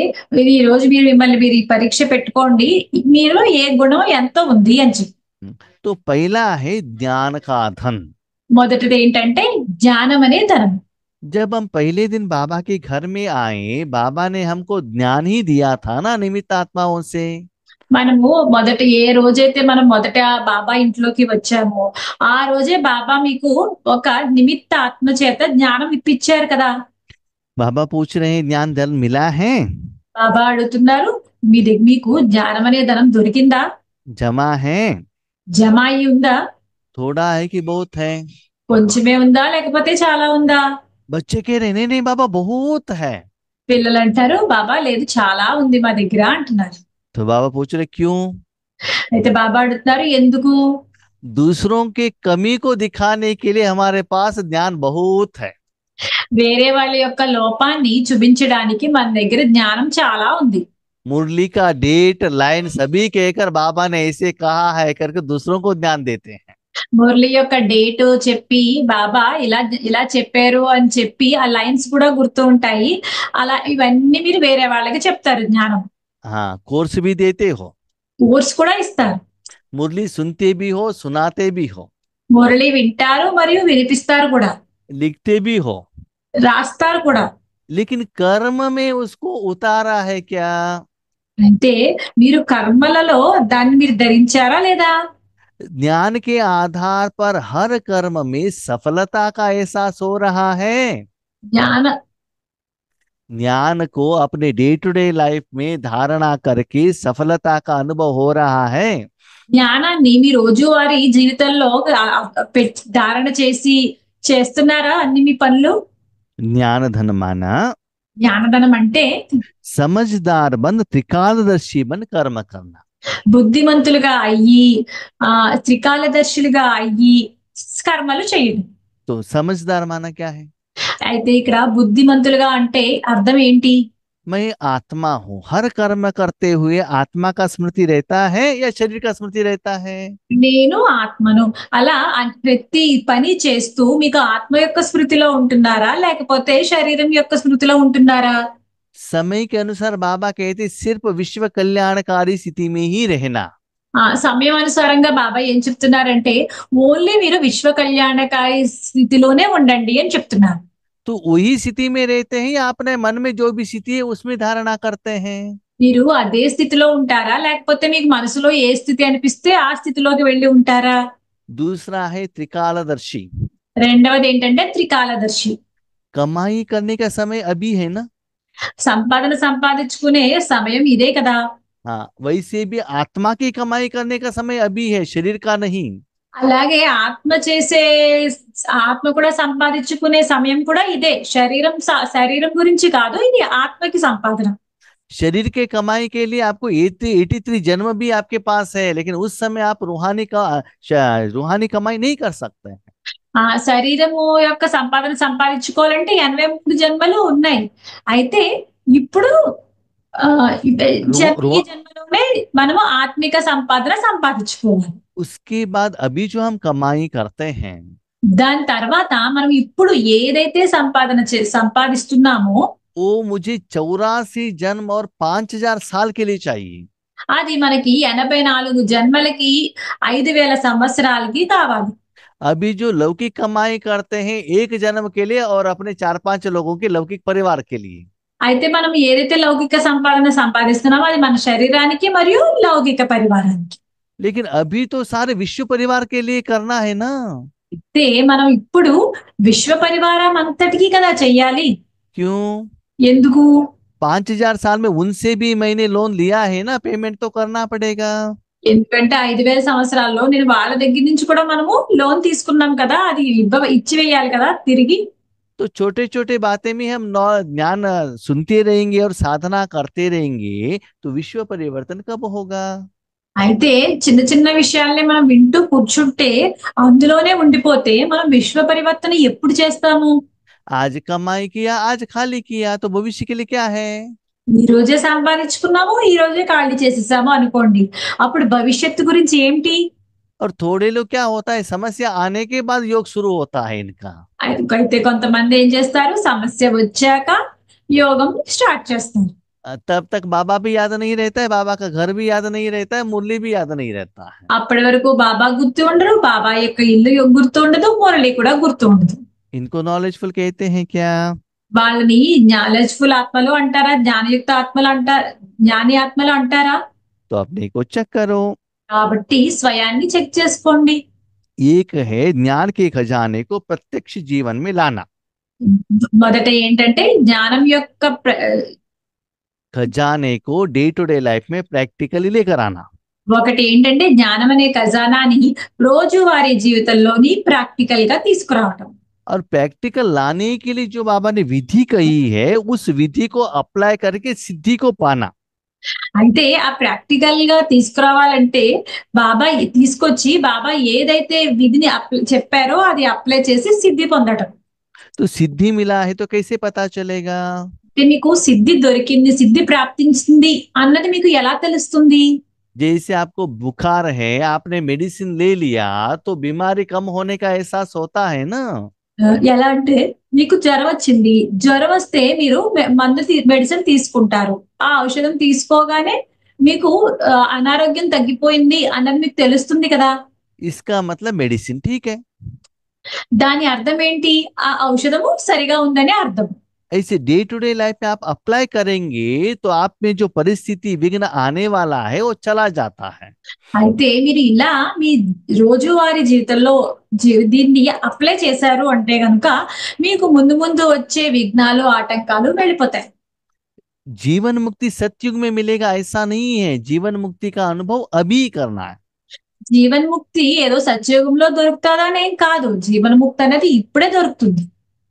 ఈ రోజు మీరు మీరు ఈ పరీక్ష పెట్టుకోండి, మీలో ఏ గుణం ఎంత ఉంది అని చెప్పి. तो पहला है ज्ञान का धन। మొదటిది ఏంటంటే జ్ఞానం అనే ధనం. जब हम पहले दिन बाबा के घर में आए, बाबा ने हमको ज्ञान ही दिया था ना, निमित्त आत्माओं से। మనము మొదట ఏ రోజైతే మనం మొదట బాబా ఇంట్లోకి వచ్చామో, ఆ రోజే బాబా మీకు ఒక నిమిత్త ఆత్మ చేత జ్ఞానం ఇప్పించారు కదా! बाबा पूछ रहे हैं ज्ञान धन मिला है? బాబా అడుగుతున్నారు, మీకు జ్ఞానం అనే ధనం దొరికిందా? जमा है? జమ అయ్యి ఉందా? थोड़ा है कि बहुत है? కొంచెమే ఉందా? లేకపోతే చాలా ఉందా? बच्चे कह रहे नहीं नहीं बाबा बहुत है। పిల్లలంటారు, బాబా లేదు చాలా ఉంది మా దగ్గర అంటున్నారు. तो बाबा पूछ रहे क्यों? అయితే బాబా అడుగుతున్నారు, ఎందుకు? दूसरों के कमी को दिखाने के लिए हमारे पास ज्ञान बहुत है। వేరే వాళ్ళ యొక్క లోపాన్ని చూపించడానికి మన దగ్గర జ్ఞానం చాలా ఉంది. मुरली का डेट लाइन सभी कहकर बाबा ने ऐसे कहा है करके दूसरों को ज्ञान देते हैं। మురళి యొక్క డేట్ చెప్పి బాబా ఇలా ఇలా చెప్పారు అని చెప్పి ఆ లైన్స్ కూడా గుర్తు ఉంటాయి. అలా ఇవన్నీ మీరు వేరే వాళ్ళకి చెప్తారు జ్ఞానం. हाँ कोर्स भी देते हो, కోర్స్ కూడా ఇస్తారు. मुरली सुनते भी हो सुनाते भी हो, మురళి వింటారు మరియు వినిపిస్తారు కూడా, लिखते भी हो, రాస్తారు కూడా. लेकिन कर्म में उसको उतारा है क्या? అంటే మీరు కర్మలలో దాన్ని మీరు ధరించారా లేదా? ज्ञान के आधार पर हर कर्म में सफलता का एहसास हो रहा है। జ్ఞాన ज्ञान को अपने डे टू डे लाइफ में धारणा करके सफलता का अनुभव हो रहा है। జ్ఞానాన్ని మీ రోజువారీ జీవితంలో ధారణ చేసి చేస్తున్నారా అన్ని మీ పనులు? ज्ञान धन माना జ్ఞానధనం అంటే समझदार बन त्रिकालदर्शी बन कर्म करना। బుద్ధిమంతులుగా అయ్యి త్రికాలదర్శులుగా అయ్యి కర్మలు చేయడం. तो समझदार माना क्या है? అయితే ఇక్కడ బుద్ధిమంతులుగా అంటే అర్థం ఏంటి? मैं आत्मा हूं, हर कर्म करते हुए आत्मा का स्मृति रहता है या शरीर का स्मृति रहता है? నేను ఆత్మను. అలా ప్రతి పని చేస్తూ మీకు ఆత్మ యొక్క స్మృతిలో ఉంటున్నారా లేకపోతే శరీరం యొక్క స్మృతిలో ఉంటున్నారా? समय के अनुसार बाबा कहते सिर्फ विश्व कल्याणकारी स्थिति में ही रहना। సమయం అనుసారంగా బాబా ఏం చెప్తున్నారంటే ఓన్లీ మీరు విశ్వ కళ్యాణకారి స్థితిలోనే ఉండండి అని చెప్తున్నారు. तो वही स्थिति में रहते हैं या अपने मन में जो भी स्थिति है उसमें धारणा करते हैं? మీరు అదే స్థితిలో ఉంటారా లేకపోతే మీకు మనసులో ఏ స్థితి అనిపిస్తే ఆ స్థితిలోకి వెళ్ళి ఉంటారా? दूसरा है त्रिकालदर्शी। రెండవది ఏంటంటే త్రికాలదర్శి. कमाई करने का समय अभी है ना? సంపాదన సంపాదించుకునే సమయం ఇదే కదా. हाँ वैसे भी आत्मा की कमाई करने का समय अभी है, शरीर का नहीं। అలాగే ఆత్మ కూడా సంపాదించుకునే సమయం కూడా ఇదే. శరీరం గురించి కాదు, ఇది ఆత్మకి సంపాదన. शरीर के कमाई के लिए आपको 83 जन्म भी आपके पास है, लेकिन उस समय आप रूहानी कमाई नहीं कर सकते हैं। శరీరము యొక్క సంపాదన సంపాదించుకోవాలంటే 83 జన్మలు ఉన్నాయి. అయితే ఇప్పుడు ఈ జన్మలోనే మనము ఆత్మిక సంపాదన సంపాదించుకోవాలి. उसके बाद अभी जो हम कमाई करते हैं, దాని తర్వాత మనం ఇప్పుడు ఏదైతే సంపాదిస్తున్నామో वो मुझे 84 जन्म और 5000 साल के लिए चाहिए। అది మనకి 84 జన్మలకి 5000 సంవత్సరాలకి కావాలి. अभी जो लौकिक कमाई करते हैं एक जन्म के लिए और अपने 4-5 लोगों के लौकिक परिवार के लिए। అయితే మనం ఏదైతే లౌకిక సంపాదన సంపాదిస్తున్నామో అది మన శరీరానికి మరియు లౌకిక పరివారానికి. लेकिन अभी तो सारे विश्व परिवार के लिए करना है ना। అయితే మనం ఇప్పుడు విశ్వ పరివారం అంతటికీ కదా చెయ్యాలి. क्यों? ఎందుకు? 5000 साल में उनसे भी मैंने लोन लिया है ना, पेमेंट तो करना पड़ेगा। ఎందుకంటే 5000 సంవత్సరాల్లో నేను వాళ్ళ దగ్గర నుంచి కూడా మనము లోన్ తీసుకున్నాం కదా, అది ఇచ్చివేయాలి కదా తిరిగి. तो छोटे छोटे बातें में हम ज्ञान सुनते रहेंगे और साधना करते रहेंगे तो विश्व परिवर्तन कब होगा? అయితే చిన్న చిన్న విషయాల్ని మనం వింటూ కూర్చుంటే అందులోనే ఉండిపోతే మనం విశ్వ పరివర్తన ఎప్పుడు చేస్తాము? आज कमाई किया आज खाली किया तो भविष्य के लिए क्या है? ఈ రోజే సంపాదించుకున్నాము, ఈ రోజే ఖాళీ చేసేసాము అనుకోండి, అప్పుడు భవిష్యత్తు గురించి ఏంటి? और थोड़े लोग क्या होता है, समस्या आने के बाद योग शुरू होता है इनका। అయితే కొంతమంది ఏం చేస్తారు, సమస్య వచ్చాక యోగం స్టార్ట్ చేస్తారు. तब तक बाबा भी याद नहीं रहता है, बाबा का घर भी याद नहीं रहता है, मुरली भी याद नहीं रहता है। అప్పటి వరకు బాబా గుర్తు ఉండరు, బాబా యొక్క ఇల్లు గుర్తు ఉండదు, మురళి కూడా గుర్తు ఉండదు. इनको नॉलेजफुल कहते हैं क्या? వాళ్ళని నాలెడ్జ్ఫుల్ ఆత్మలు అంటారా, జ్ఞానయుక్త ఆత్మలు అంటారా, జ్ఞాని ఆత్మలు అంటారా? तो अपने को चेक करो। కాబట్టి స్వయాన్ని చెక్ చేసుకోండి. एक है ज्ञान के खजाने को प्रत्यक्ष जीवन में लाना। మొదట ఏంటంటే జ్ఞానం యొక్క खजाने को डे टू डे लाइफ में प्रैक्टिकली लेकर आना। ఒకటి ఏంటంటే జ్ఞానం అనే ఖజానాని రోజువారీ జీవితంలోని ప్రాక్టికల్ గా తీసుకురావటం. और प्रैक्टिकल लाने के लिए जो बाबा ने विधि कही है उस विधि को अप्लाई करके सिद्धि को पाना। అయితే ఆ ప్రాక్టికల్ గా తీసుకురావాలంటే తీసుకొచ్చి బాబా ఏదైతే విధిని చెప్పారో అది అప్లై చేసి సిద్ధి పొందటం. तो सिद्धि मिला है तो कैसे पता चलेगा? మీకు సిద్ధి దొరికింది, సిద్ధి ప్రాప్తించింది అన్నది మీకు ఎలా తెలుస్తుంది? जैसे आपको बुखार है, आपने मेडिसिन ले लिया तो बीमारी कम होने का एहसास होता है ना। ఎలా అంటే మీకు జ్వరం వచ్చింది, జ్వరం వస్తే మీరు మెడిసిన్ తీసుకుంటారు. ఆ ఔషధం తీసుకోగానే మీకు అనారోగ్యం తగ్గిపోయింది అన్నది మీకు తెలుస్తుంది కదా. इसका मतलब मेडिसिन ठीक है। దాని అర్థం ఏంటి? ఆ ఔషధము సరిగా ఉందని అర్థం. ऐसे डे टू डे लाइफ में आप अप्लाई करेंगे तो आप में जो परिस्थिति विघ्न आने वाला है वो चला जाता है। అయితే మీరు ఇలా మీ రోజువారీ జీవితంలో దీన్ని అప్లై చేశారు అంటే గనుక మీకు ముందు ముందు వచ్చే విఘ్నాలు, ఆటంకాలు వెళ్ళిపోతాయి. जीवन मुक्ति सतयुग में मिलेगा ऐसा नहीं है। जीवन मुक्ति का अनुभव अभी करना है। జీవన్ముక్తి ఏదో సత్యయుగంలో దొరుకుతాదని ఏం కాదు. జీవన్ముక్తి అనేది ఇప్పుడే దొరుకుతుంది.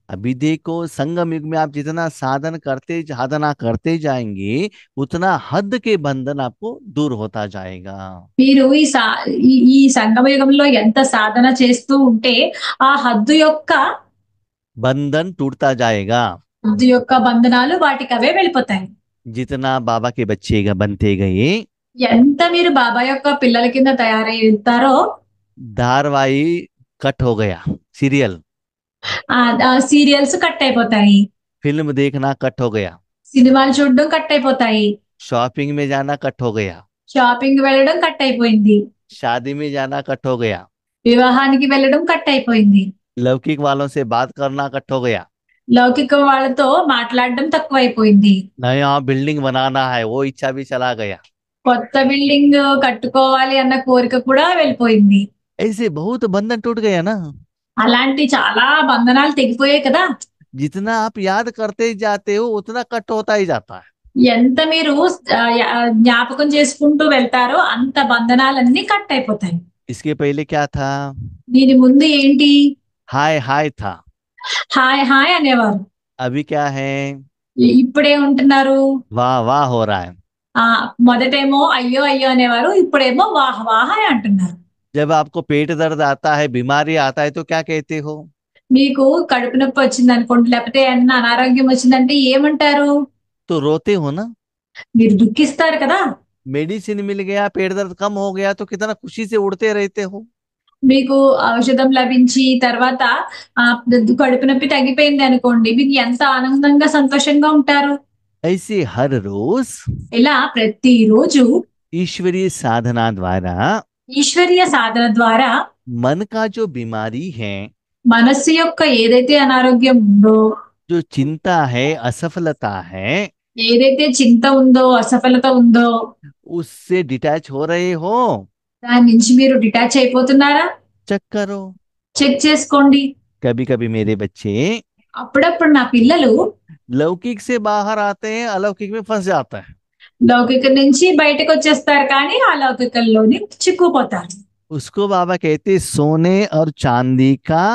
अभी देखो संगम युग में आप जितना साधना करते जाएंगे उतना हद के बंधन आपको दूर होता जाएगा। మీరు ఈ సంగమ యుగంలో ఎంత సాధన చేస్తూ ఉంటే ఆ హద్దు యొక్క बंधन टूटता जाएगा। బంధనాలు వాటికి అవే వెళ్ళిపోతాయి. जितना बाबा के बच्चे बनते गए, ఎంత మీరు బాబా యొక్క పిల్లల కింద తయారవుతారో धारावाही कट हो गया, सीरियल సీరియల్స్ కట్ అయిపోతాయి, फिल्म देखना कट हो गया, సినిమాలు చూడడం కట్ అయిపోతాయి, शॉपिंग में जाना कट हो गया, షాపింగ్ వెళ్ళడం కట్ అయిపోయింది, शादी में जाना कट हो गया, వివాహానికి వెళ్ళడం కట్ అయిపోయింది, लौकिक वालों से बात करना कट हो गया, లౌకిక వాళ్ళతో మాట్లాడడం తక్కువైపోయింది, नया बिल्डिंग बनाना है वो इच्छा भी चला गया। కొత్త బిల్డింగ్ కట్టుకోవాలి అన్న కోరిక కూడా వెళ్ళిపోయింది. ऐसे बहुत बंधन टूट गया ना। అలాంటి చాలా బంధనాలు తెగిపోయాయి కదా. जितना आप याद करते जाते हो उतना कट होता ही जाता है। ఎంత మీరు జ్ఞాపకం చేసుకుంటూ వెళ్తారో అంత బంధనాలన్నీ కట్ అయిపోతాయి. इसके पहले क्या था? దీని ముందు ఏంటి? हाय हाय था। హాయ్ హాయ్ అనేవారు. अभी क्या है? ఇప్పుడే ఉంటున్నారు वाह वाह हो रहा है। మొదటేమో అయ్యో అయ్యో అనేవారు, ఇప్పుడేమో వాహ్ వాహ్ అని అంటున్నారు. जब आपको पेट दर्द आता है, बीमारी आता है तो क्या कहते हो? మీకు కడుపు నొప్పి వచ్చింది అనుకోండి, లేకపోతే ఏమన్నా అనారోగ్యం వచ్చిందంటే ఏమంటారు? तो रोते हो ना। మీరు దుఃఖిస్తారు కదా. मेडिसिन मिल गया, पेट दर्द कम हो गया तो कितना खुशी से उड़ते रहते हो। మీకు ఔషధం లభించి తర్వాత కడుపు నొప్పి తగ్గిపోయింది అనుకోండి, మీకు ఎంత ఆనందంగా సంతోషంగా ఉంటారు. ऐसे हर रोज ఇలా ప్రతిరోజు ईश्वरीय साधना द्वारा ఈశ్వరీయ సాధన ద్వారా मन का जो बीमारी है, మనస్సు యొక్క ఏదైతే అనారోగ్యం ఉందో, जो चिंता है, असफलता है, ఏదైతే చింత ఉందో, అసఫలత ఉందో उससे डिटैच हो रहे हो। దాని నుంచి మీరు డిటాచ్ అయిపోతున్నారా? चेक करो। చెక్ చేసుకోండి. कभी कभी मेरे बच्चे అప్పుడప్పుడు నా పిల్లలు लौकिक से बाहर आते हैं, अलौकिक में फंस जाता है। లౌకిక నుంచి బయటకు వచ్చేస్తారు కానీ అలౌకికంలోని చిక్కుపోతారు. उसको बाबा कहते सोने और चांदी का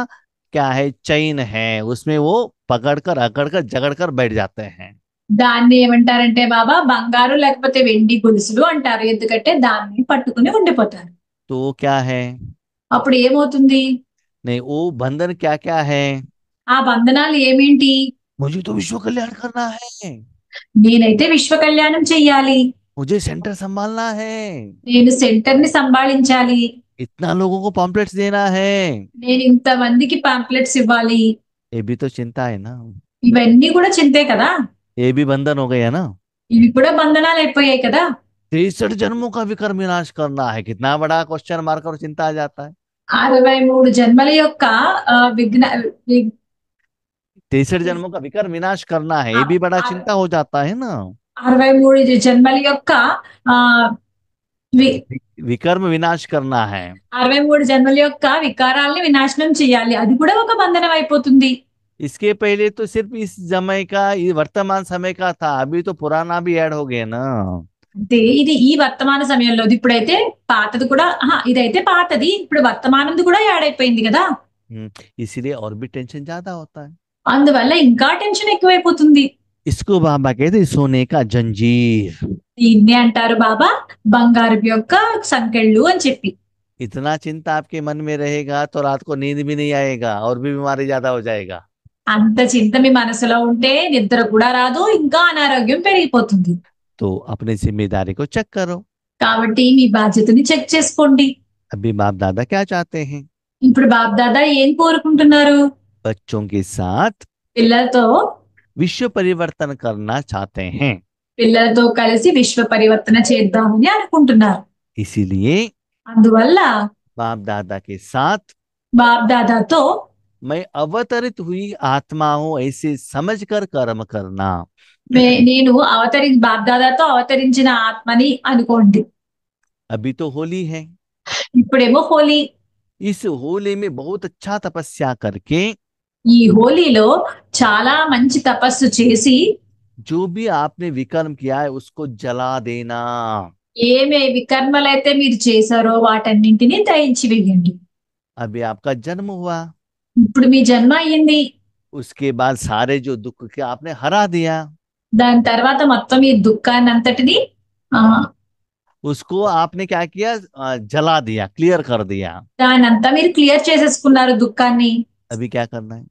क्या है, चैन है, उसमें वो पकड़कर अकड़कर जगड़कर बैठ जाते हैं। దాన్ని ఏమంటారంటే బాబా బంగారు లేకపోతే వెండి గొలుసులు అంటారు. ఎందుకంటే దాన్ని పట్టుకుని ఉండిపోతారు. तो वो क्या है? అప్పుడు ఏమవుతుంది? नहीं, वो बंधन क्या क्या है? ఆ బంధనాలు ఏమేంటి? मुझे तो विश्व कल्याण करना है, నేనైతే విశ్వ కళ్యాణం చెయ్యాలి, मुझे सेंटर संभालना है, నేను సెంటర్ ని సంభాళించాలి, इतना लोगों को पॉम्पलेट्स देना है। నేను ఇంత మందికి పాంప్లెట్స్ ఇవ్వాలి. ये भी तो चिंता है ना। ఇవన్నీ కూడా చింతే కదా. ये भी बंधन हो गया ना। ఇవి కూడా బంధనాలు అయిపోయాయి కదా. 63 जन्मों का विकर्म विनाश करना है, कितना बड़ा क्वेश्चन मार्क और चिंता आ जाता है। 63 జన్మల యొక్క విఘ్న 63 जन्मों का विकर्म विनाश करना है, ये भी बड़ा चिंता हो जाता है ना। 63 జన్మల యొక్క వి- विकर्म विनाश करना है। 63 జన్మల యొక్క వికారాల్ని వినాశనం చేయాలి, అది కూడా ఒక బంధనం అయిపోతుంది. इसके पहले तो सिर्फ इस समय का, ये वर्तमान समय का था, अभी तो पुराना भी ऐड हो गया ना। అంటే ఇది ఈ వర్తమాన సమయంలో, ఇప్పుడైతే పాతది కూడా, ఇదైతే పాతది, ఇప్పుడు వర్తమానంది కూడా యాడ్ అయిపోయింది కదా. इसीलिए और भी टेंशन ज्यादा होता है। అందువల్ల ఇంకా టెన్షన్ ఎక్కువైపోతుంది. इसको बाबा कहते हैं सोने का जंजीर। దీన్నే అంటారు బాబా బంగారు యొక్క సంకెళ్ళు అని చెప్పి. इतना चिंता आपके मन में रहेगा तो रात को नींद भी नहीं आएगा और भी बीमारी ज्यादा हो जाएगा। అంత చింత మీ మనసులో ఉంటే నిద్ర కూడా రాదు, ఇంకా అనారోగ్యం పెరిగిపోతుంది. तो अपनी जिम्मेदारी को चेक करो। కాబట్టి మీ బాధ్యతని చెక్ చేసుకోండి. अभी बाप दादा क्या चाहते हैं? ఇప్పుడు బాప్ దాదా ఏం కోరుకుంటున్నారు? बच्चों के साथ పిల్లలతో विश्व परिवर्तन करना चाहते हैं। పిల్లలతో కలిసి విశ్వ పరివర్తన చేద్దామని అనుకుంటున్నారు. इसीलिए అందువల్ల बाप दादा के साथ బాప్ దాదాతో मैं अवतरित हुई आत्मा हूं ऐसे समझकर कर्म करना। నేను బాప్ దాదాతో అవతరించిన ఆత్మని అనుకోండి. अभी तो होली है, ఇప్పుడేమో హోలీ. इस होली में बहुत अच्छा तपस्या करके ఈ హోలీలో చాలా మంచి తపస్సు చేసి जो भी आपने विकर्म किया है उसको जला देना। ఏమే వికర్మలైతే మీరు చేశారో వాటన్నింటినీ దహించి వేయండి. अभी आपका जन्म हुआ, ఇప్పుడు మీ జన్మ అయ్యింది. उसके बाद सारे जो दुख के आपने हरा दिया, దాని తర్వాత మొత్తం ఈ దుఃఖాన్ని అంతటిని उसको आपने क्या किया? जला दिया, क्लियर कर दिया। దానంతా మీరు క్లియర్ చేసేసుకున్నారు దుఃఖాన్ని. अभी क्या करना है?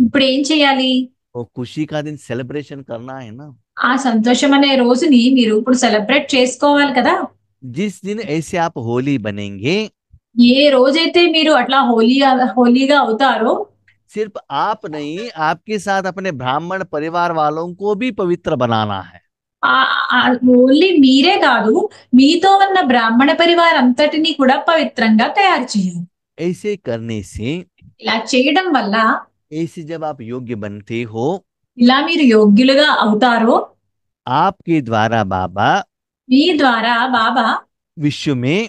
ఇప్పుడు ఏం చేయాలి? वो खुशी का दिन सेलिब्रेशन करना है ना। ఆ సంతోషం అనే రోజుని మీరు ఇప్పుడు సెలబ్రేట్ చేసుకోవాలి కదా. जिस दिन ऐसे आप होली बनेंगे, ఏ రోజైతే మీరు అట్లా హోలీగా అవుతారో, सिर्फ आप नहीं, आपके साथ अपने ब्राह्मण परिवार वालों को भी पवित्र बनाना है। ఓన్లీ మీరే కాదు, మీతో ఉన్న బ్రాహ్మణ పరివారం అంతటిని కూడా పవిత్రంగా తయారు చేయాలి. ऐसे करने से, ఇలా చేయడం వల్ల, ऐसे जब आप योग्य बनते हो, ఇలా మీరు యోగ్యులుగా అవుతారో, आपके द्वारा बाबा మీ ద్వారా బాబా विश्व में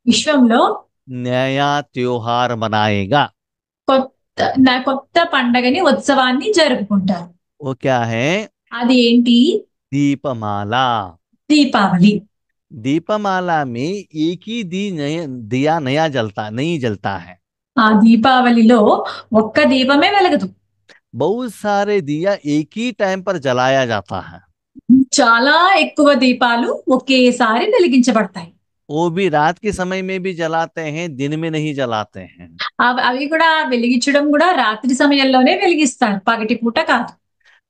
విశ్వంలో नया त्योहार मनाएगा। కొత్త పండగని, ఉత్సవాన్ని జరుపుకుంటారు. वो क्या है? అది ఏంటి? दीपमाला। దీపావళి. दीपमाला में एक ही दिया नया जलता नहीं जलता है। ఆ దీపావళిలో ఒక్క దీపమే వెలగదు, बहुत सारे दिया एक ही टाइम पर जलाया जाता है। చాలా ఎక్కువ దీపాలు ఒకేసారి వెలిగించబడతాయి. वो भी रात के समय में भी जलाते हैं, दिन में नहीं जलाते हैं। అవి కూడా వెలిగించడం కూడా రాత్రి సమయంలోనే వెలిగిస్తారు, పగటి పూట కాదు.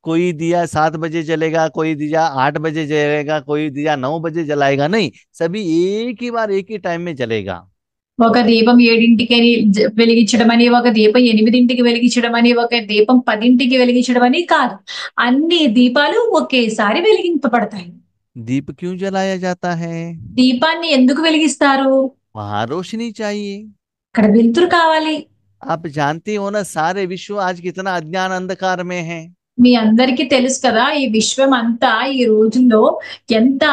कोई दिया 7 बजे जलेगा, कोई दिया 8 बजे जलेगा, कोई दिया 9 बजे जलाएगा, नहीं, सभी एक ही बार एक ही टाइम में जलेगा। ఒక దీపం 7ంటికి వెలిగించడం అని, ఒక దీపం 8ంటికి వెలిగించడం అని, ఒక దీపం 10ంటికి వెలిగించడం అని కాదు, అన్ని దీపాలు ఒకేసారి వెలిగింపబడతాయి. दीप क्यों जलाया जाता है? దీపాన్ని ఎందుకు వెలిగిస్తారు? वहां रोशनी चाहिए। అక్కడ వెలుతురు కావాలి. आप जानते हो ना, सारे विश्व आज कितना अज्ञान अंधकार में है। మీ అందరికీ తెలుసు కదా, ఈ విశ్వం అంతా ఈ రోజుల్లో ఎంత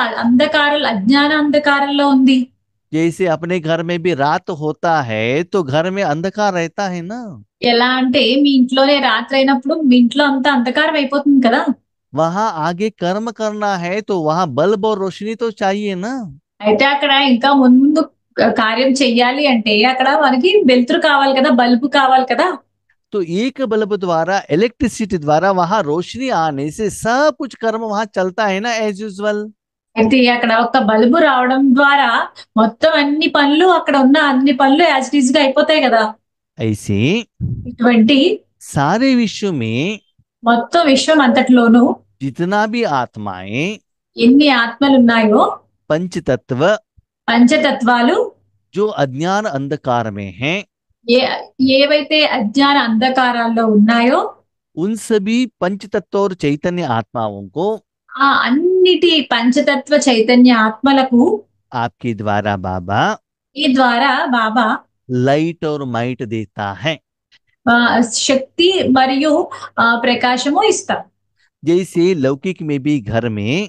అజ్ఞాన అంధకారంలో ఉంది. जैसे अपने घर में भी रात होता है तो घर में अंधकार रहता है ना। ఎలా అంటే మీ ఇంట్లోనే రాత్రి అయినప్పుడు మీ ఇంట్లో అంతా అంధకారం అయిపోతుంది కదా. वहां आगे कर्म करना है तो वहां बल्ब और रोशनी तो चाहिए ना। అయితే అక్కడ ఇంకా ముందు కార్యం చెయ్యాలి అంటే అక్కడ మనకి వెలుతురు కావాలి కదా, బల్బు కావాలి కదా. तो एक बल्ब द्वारा, इलेक्ट्रिसिटी द्वारा वहां रोशनी आने से सब कुछ कर्म वहां चलता है ना, एज यूजुअल। అయితే అక్కడ ఒక బల్బు రావడం ద్వారా మొత్తం అన్ని పనులు, అక్కడ ఉన్న అన్ని పనులు యాజ్ ఇట్ ఈజ్ గా అయిపోతాయి కదా. ऐसे ఇటువంటి सारे विश्व में మొత్తం విశ్వం అంతటిలోనూ जितना भी आत्माएं, ఎన్ని ఆత్మలు ఉన్నాయో, पंचतत्व పంచతత్వాలు जो अज्ञान अंधकार में हैं, ఏవైతే అజ్ఞాన అంధకారాల్లో ఉన్నాయో, उन सभी पंचतत्व और चैतन्य आत्माओं को ఆ అన్నిటి పంచతత్వ చైతన్య ఆత్మలకు आपके द्वारा बाबा ఈ ద్వారా బాబా लाइट और माइट देता है। శక్తి మరియు ప్రకాశము ఇస్తారు. जैसे लौकिक में भी घर में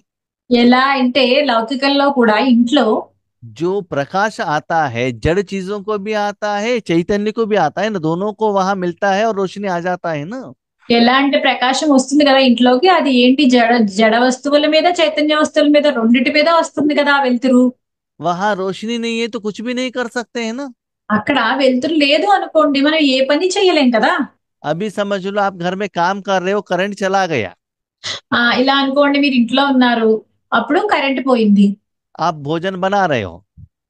ఎలా అంటే లౌకికంలో కూడా ఇంట్లో जो प्रकाश आता है जड़ चीजों को भी आता है, चैतन्य को भी आता है ना, दोनों को वहां मिलता है और रोशनी आ जाता है ना। ఎలాంటి ప్రకాశం వస్తుంది కదా ఇంట్లోకి, అది ఏంటి జడ జడ వస్తువుల మీద చైతన్య వస్తువుల మీద రెండిటి మీద వస్తుంది కదా ఆ వెలుతురు. वहां रोशनी नहीं है तो कुछ भी नहीं कर सकते हैं ना। అక్కడ వెలుతురు లేదు అనుకోండి, మనం ఏ పని చేయలేం కదా. अभी समझ लो आप घर में काम कर रहे हो, करंट चला गया, ఇలా అనుకోండి, మీరు ఇంట్లో ఉన్నారు, అప్పుడు కరెంట్ పోయింది, आप भोजन बना रहे हो,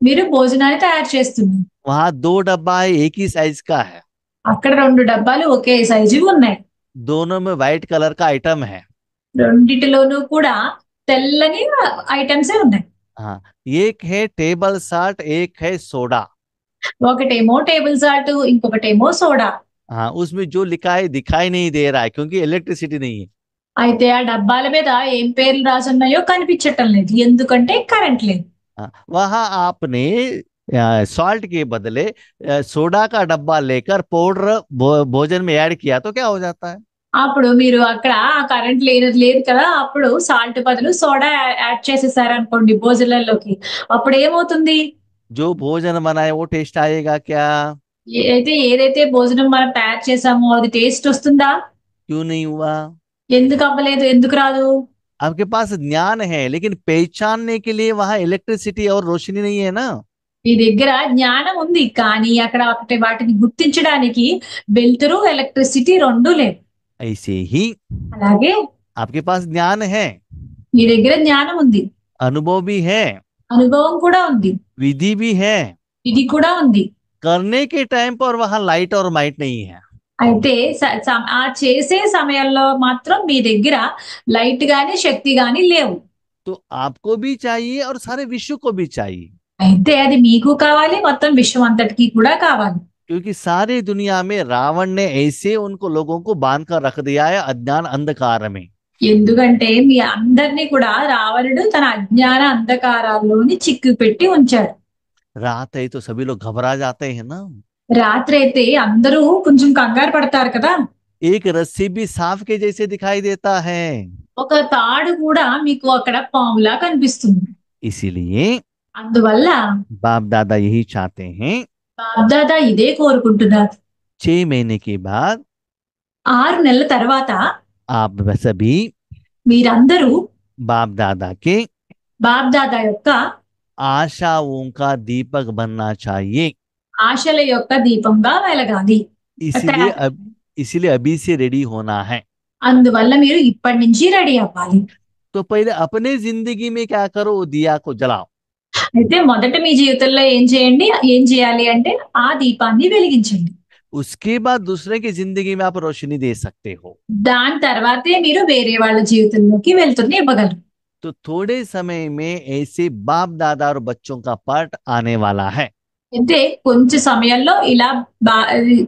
మీరు భోజనాన్ని తయారు చేస్తున్నారు, वहां 2 डब्बा है, एक ही साइज का है, అక్కడ 2 డబ్బాలు ఒకే సైజు ఉన్నాయి, दोनों में व्हाइट कलर का आइटम है। రెండిటిలోనూ కూడా తెల్లని ఐటమ్సే ఉన్నాయి. हाँ, एक है टेबल साल्ट, एक है सोडा। ఒకటేమో టేబుల్ సాల్ట్, ఇంకొకటేమో సోడా. हाँ, उसमें जो लिखा है दिखाई नहीं दे रहा है क्योंकि इलेक्ट्रिसिटी नहीं है। అయితే ఆ డబ్బాల మీద ఏం పేర్లు రాసున్నాయో కనిపించటం లేదు, ఎందుకంటే కరెంట్ లేదు. हाँ, वहां आपने सॉल्ट के बदले सोडा का डब्बा लेकर पाउडर भोजन में ऐड किया तो क्या हो जाता है? అప్పుడు మీరు అక్కడ ఆ కరెంట్ లేదు కదా, అప్పుడు సాల్ట్ బదులు సోడా యాడ్ చేసేసారు అనుకోండి భోజనాల్లోకి, అప్పుడు ఏమవుతుంది? जो भोजन बनाए वो टेस्ट आएगा क्या? ఏదైతే భోజనం మనం తయారు చేసామో అది టేస్ట్ వస్తుందా? क्यों नहीं हुआ? ఎందుకు అవ్వలేదు, ఎందుకు రాదు? आपके पास ज्ञान है लेकिन पहचानने के लिए वहां इलेक्ट्रिसिटी और रोशनी नहीं है ना। మీ దగ్గర జ్ఞానం ఉంది, కానీ అక్కడ ఒకటి వాటిని గుర్తించడానికి వెలుతురు ఎలక్ట్రిసిటీ రెండు లేవు. ऐसे ही అలాగే आपके पास ज्ञान है, మీ దగ్గర జ్ఞానం ఉంది, अनुभव भी है, అనుభవం కూడా ఉంది, विधि भी है, ఇది కూడా ఉంది. करने के टाइम पर वहां लाइट और माइट नहीं है। అయితే ఆ చేసే సమయంలో మాత్రం మీ దగ్గర లైట్ గాని శక్తి గాని లేవు. तो आपको भी चाहिए और सारे विश्व को भी चाहिए, అయితే అది మీకు కావాలి, మొత్తం విశ్వం అంతటికి కూడా కావాలి. क्योंकि सारी दुनिया में रावण ने ऐसे उनको लोगों को बांध कर रख दिया है अज्ञान अंधकार में। ఎందుకంటే మీ అందరినీ కూడా రావణుడు తన అజ్ఞాన అంధకారాల్లోని చిక్కు పెట్టి ఉంచాడు. रात है तो सभी लोग घबरा जाते हैं ना। రాత్రి అయితే అందరూ కొంచెం కంగారు పడతారు కదా. एक रस्सी भी सांप के जैसे दिखाई देता है। ఒక తాడు కూడా మీకు అక్కడ పాములా కనిపిస్తుంది. इसीलिए అందువల్ల बाप दादा यही चाहते हैं, బాప్దాదా ఇదే కోరుకుంటున్నారు. 6 महीने के बाद 6 నెలల తర్వాత आप सभी మీరందరూ बाप दादा के బాప్దాదా యొక్క आशाओं का दीपक बनना चाहिए। ఆశల యొక్క దీపంగా వెలగాలి. इसलिए अभी से रेडी होना है। అందువల్ల మీరు ఇప్పటి నుంచి రెడీ అవ్వాలి. तो पहले अपने जिंदगी में क्या करो, दिया को जलाओ। అయితే మొదట మీ జీవితంలో ఏం చేయాలి అంటే ఆ దీపాన్ని వెలిగించండి. उसके बाद दूसरे की जिंदगी में आप रोशनी दे सकते हो। దాని తర్వాతే మీరు వేరే వాళ్ళ జీవితంలోకి వెళ్తున్న ఇవ్వగలరు. तो थोड़े समय में ऐसे बाप दादा और बच्चों का पार्ट आने वाला है। అయితే కొంచెం సమయంలో ఇలా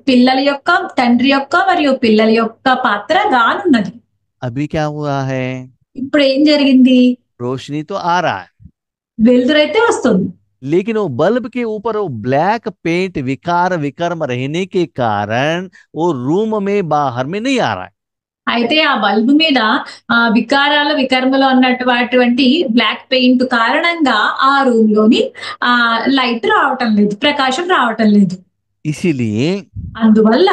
పిల్లల యొక్క తండ్రి యొక్క మరియు పిల్లల యొక్క పాత్ర రానున్నది. अभी क्या हुआ है? ఇప్పుడు ఏం జరిగింది? रोशनी तो आ रहा है, వెలుతురైతే వస్తుంది, लेकिन वो बल्ब के ऊपर वो ब्लैक पेंट विकार विकर्म रहने के कारण वो रूम में बाहर में नहीं आ रहा है। అయితే ఆ బల్బు మీద వికర్మలు అన్నటువంటి బ్లాక్ పెయింట్ కారణంగా ఆ రూమ్ లోని లైట్ రావటం లేదు, ప్రకాశం రావటం లేదు. इसीलिए అందువల్ల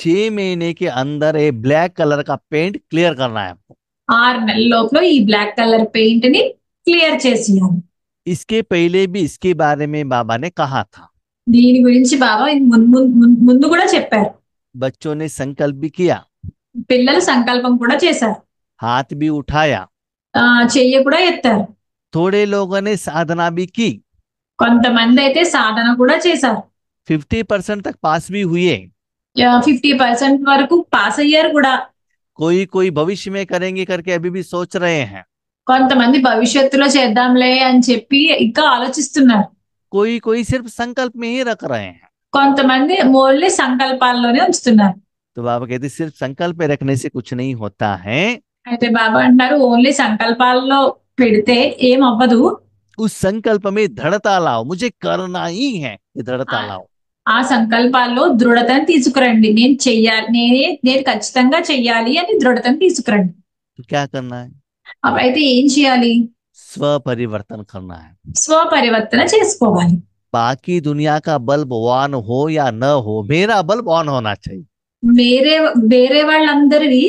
6 महीने के अंदर ये ब्लैक कलर का पेंट क्लियर करना है आपको। 6 నెలల లోపల ఈ బ్లాక్ కలర్ పెయింట్ ని క్లియర్ చేసేయాలి. इसके पहले भी इसके बारे में बाबा ने कहा था। దీని గురించి బాబా ముందు కూడా చెప్పారు. बच्चों ने संकल्प भी किया, పిల్లలు సంకల్పం కూడా చేశారు, हाथ भी उठाया, చెయ్యి కూడా ఎత్తారు. थोड़े लोगों ने साधना भी की, కొంతమంది అయితే సాధన కూడా చేశారు, 50% तक पास भी हुए। 50% వరకు పాస్ అయ్యారు కూడా. कोई भविष्य में करेंगे करके अभी भी सोच रहे हैं, కొంతమంది భవిష్యత్తులో చేద్దాంలే అని చెప్పి ఇంకా ఆలోచిస్తున్నారు. कोई सिर्फ संकल्प में ही रख रहे हैं। కొంతమంది ఓన్లీ సంకల్పాల్లోనే ఉంచుతున్నారు. तो बाबा कहते सिर्फ संकल्प में रखने से कुछ नहीं होता है। అయితే బాబా అంటారు ఓన్లీ సంకల్పాల్లో పెడితే ఏం అవ్వదు. उस संकल्प में दृढ़ता लाओ, मुझे करना ही है, ये दृढ़ता लाओ। ఆ సంకల్పాల్లో దృఢతను తీసుకురండి, నేను చెయ్యాలి, నేను ఖచ్చితంగా చెయ్యాలి అని దృఢతను తీసుకురండి. तो क्या करना है? అయితే ఏం చేయాలి? स्वपरिवर्तन करना है। స్వపరివర్తన చేసుకోవాలి. बाकी दुनिया का बल्ब ऑन हो या न हो, मेरा बल्ब ऑन होना चाहिए। వేరే వేరే వాళ్ళందరివి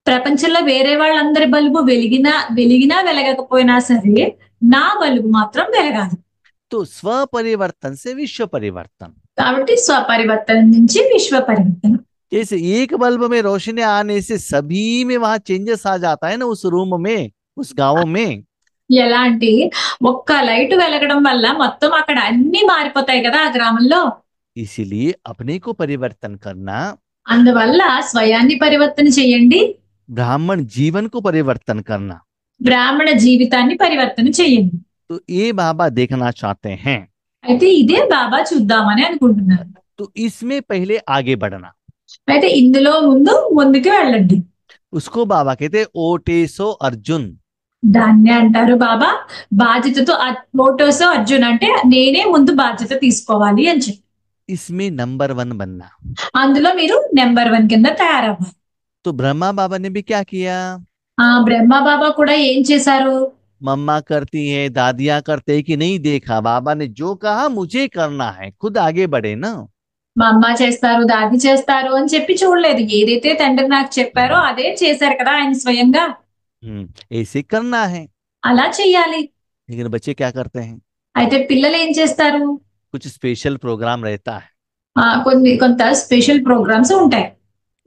ప్రపంచంలో వేరే వాళ్ళందరి బల్బు వెలిగినా వెలగకపోయినా సరే నా బల్బు మాత్రం వెలగాలి. तो स्वपरिवर्तन से विश्व परिवर्तन। కాబట్టి స్వపరివర్తన నుంచి విశ్వ పరివర్తన. जैसे एक बल्ब में रोशनी आने से सभी में वहां चेंजेस आ जाता है ना, उस रूम में, उस गांव में। ఎలా అంటే ఒక్క లైట్ వెలగడం వల్ల మొత్తం అక్కడ అన్ని మారిపోతాయి కదా ఆ గ్రామంలో. इसीलिए अपने को परिवर्तन करना, అందువల్ల స్వయాన్ని పరివర్తన చేయండి, ब्राह्मण जीवन को परिवर्तन करना। బ్రాహ్మణ జీవితాన్ని పరివర్తన చేయండి. तो ये बाबा देखना चाहते हैं। అయితే ఇదే బాబా చూద్దామని అనుకుంటున్నారు. तो इसमें पहले आगे बढ़ना, అయితే ఇందులో ముందుకు వెళ్ళండి. उसको बाबा कहते ओटेसो अर्जुन। దాన్ని అంటారు బాబా బాధ్యతతో. ఫోటోస్ అర్జున్ అంటే నేనే ముందు బాధ్యత తీసుకోవాలి అని చెప్పి. इसमें नंबर 1 बनना। అందులో మీరు నెంబర్ 1 కింద తయారవ్వాలి. तो ब्रह्मा बाबा ने भी क्या किया? బ్రహ్మ బాబా కూడా ఏం చేశారు? मम्मा करती है, दादियां करते हैं कि नहीं देखा, बाबा ने जो कहा मुझे करना है, खुद आगे बढ़े ना। మా అమ్మ చేస్తారు, దాది చేస్తారు అని చెప్పి చూడలేదు. ఏదైతే తండ్రి నాకు చెప్పారో అదే చేశారు కదా ఆయన స్వయంగా. ऐसे करना है। అలా చెయ్యాలి. लेकिन बच्चे क्या करते हैं? అయితే పిల్లలు ఏం చేస్తారు? कुछ स्पेशल प्रोग्राम रहता है, కొంత స్పెషల్ ప్రోగ్రామ్స్ ఉంటాయి.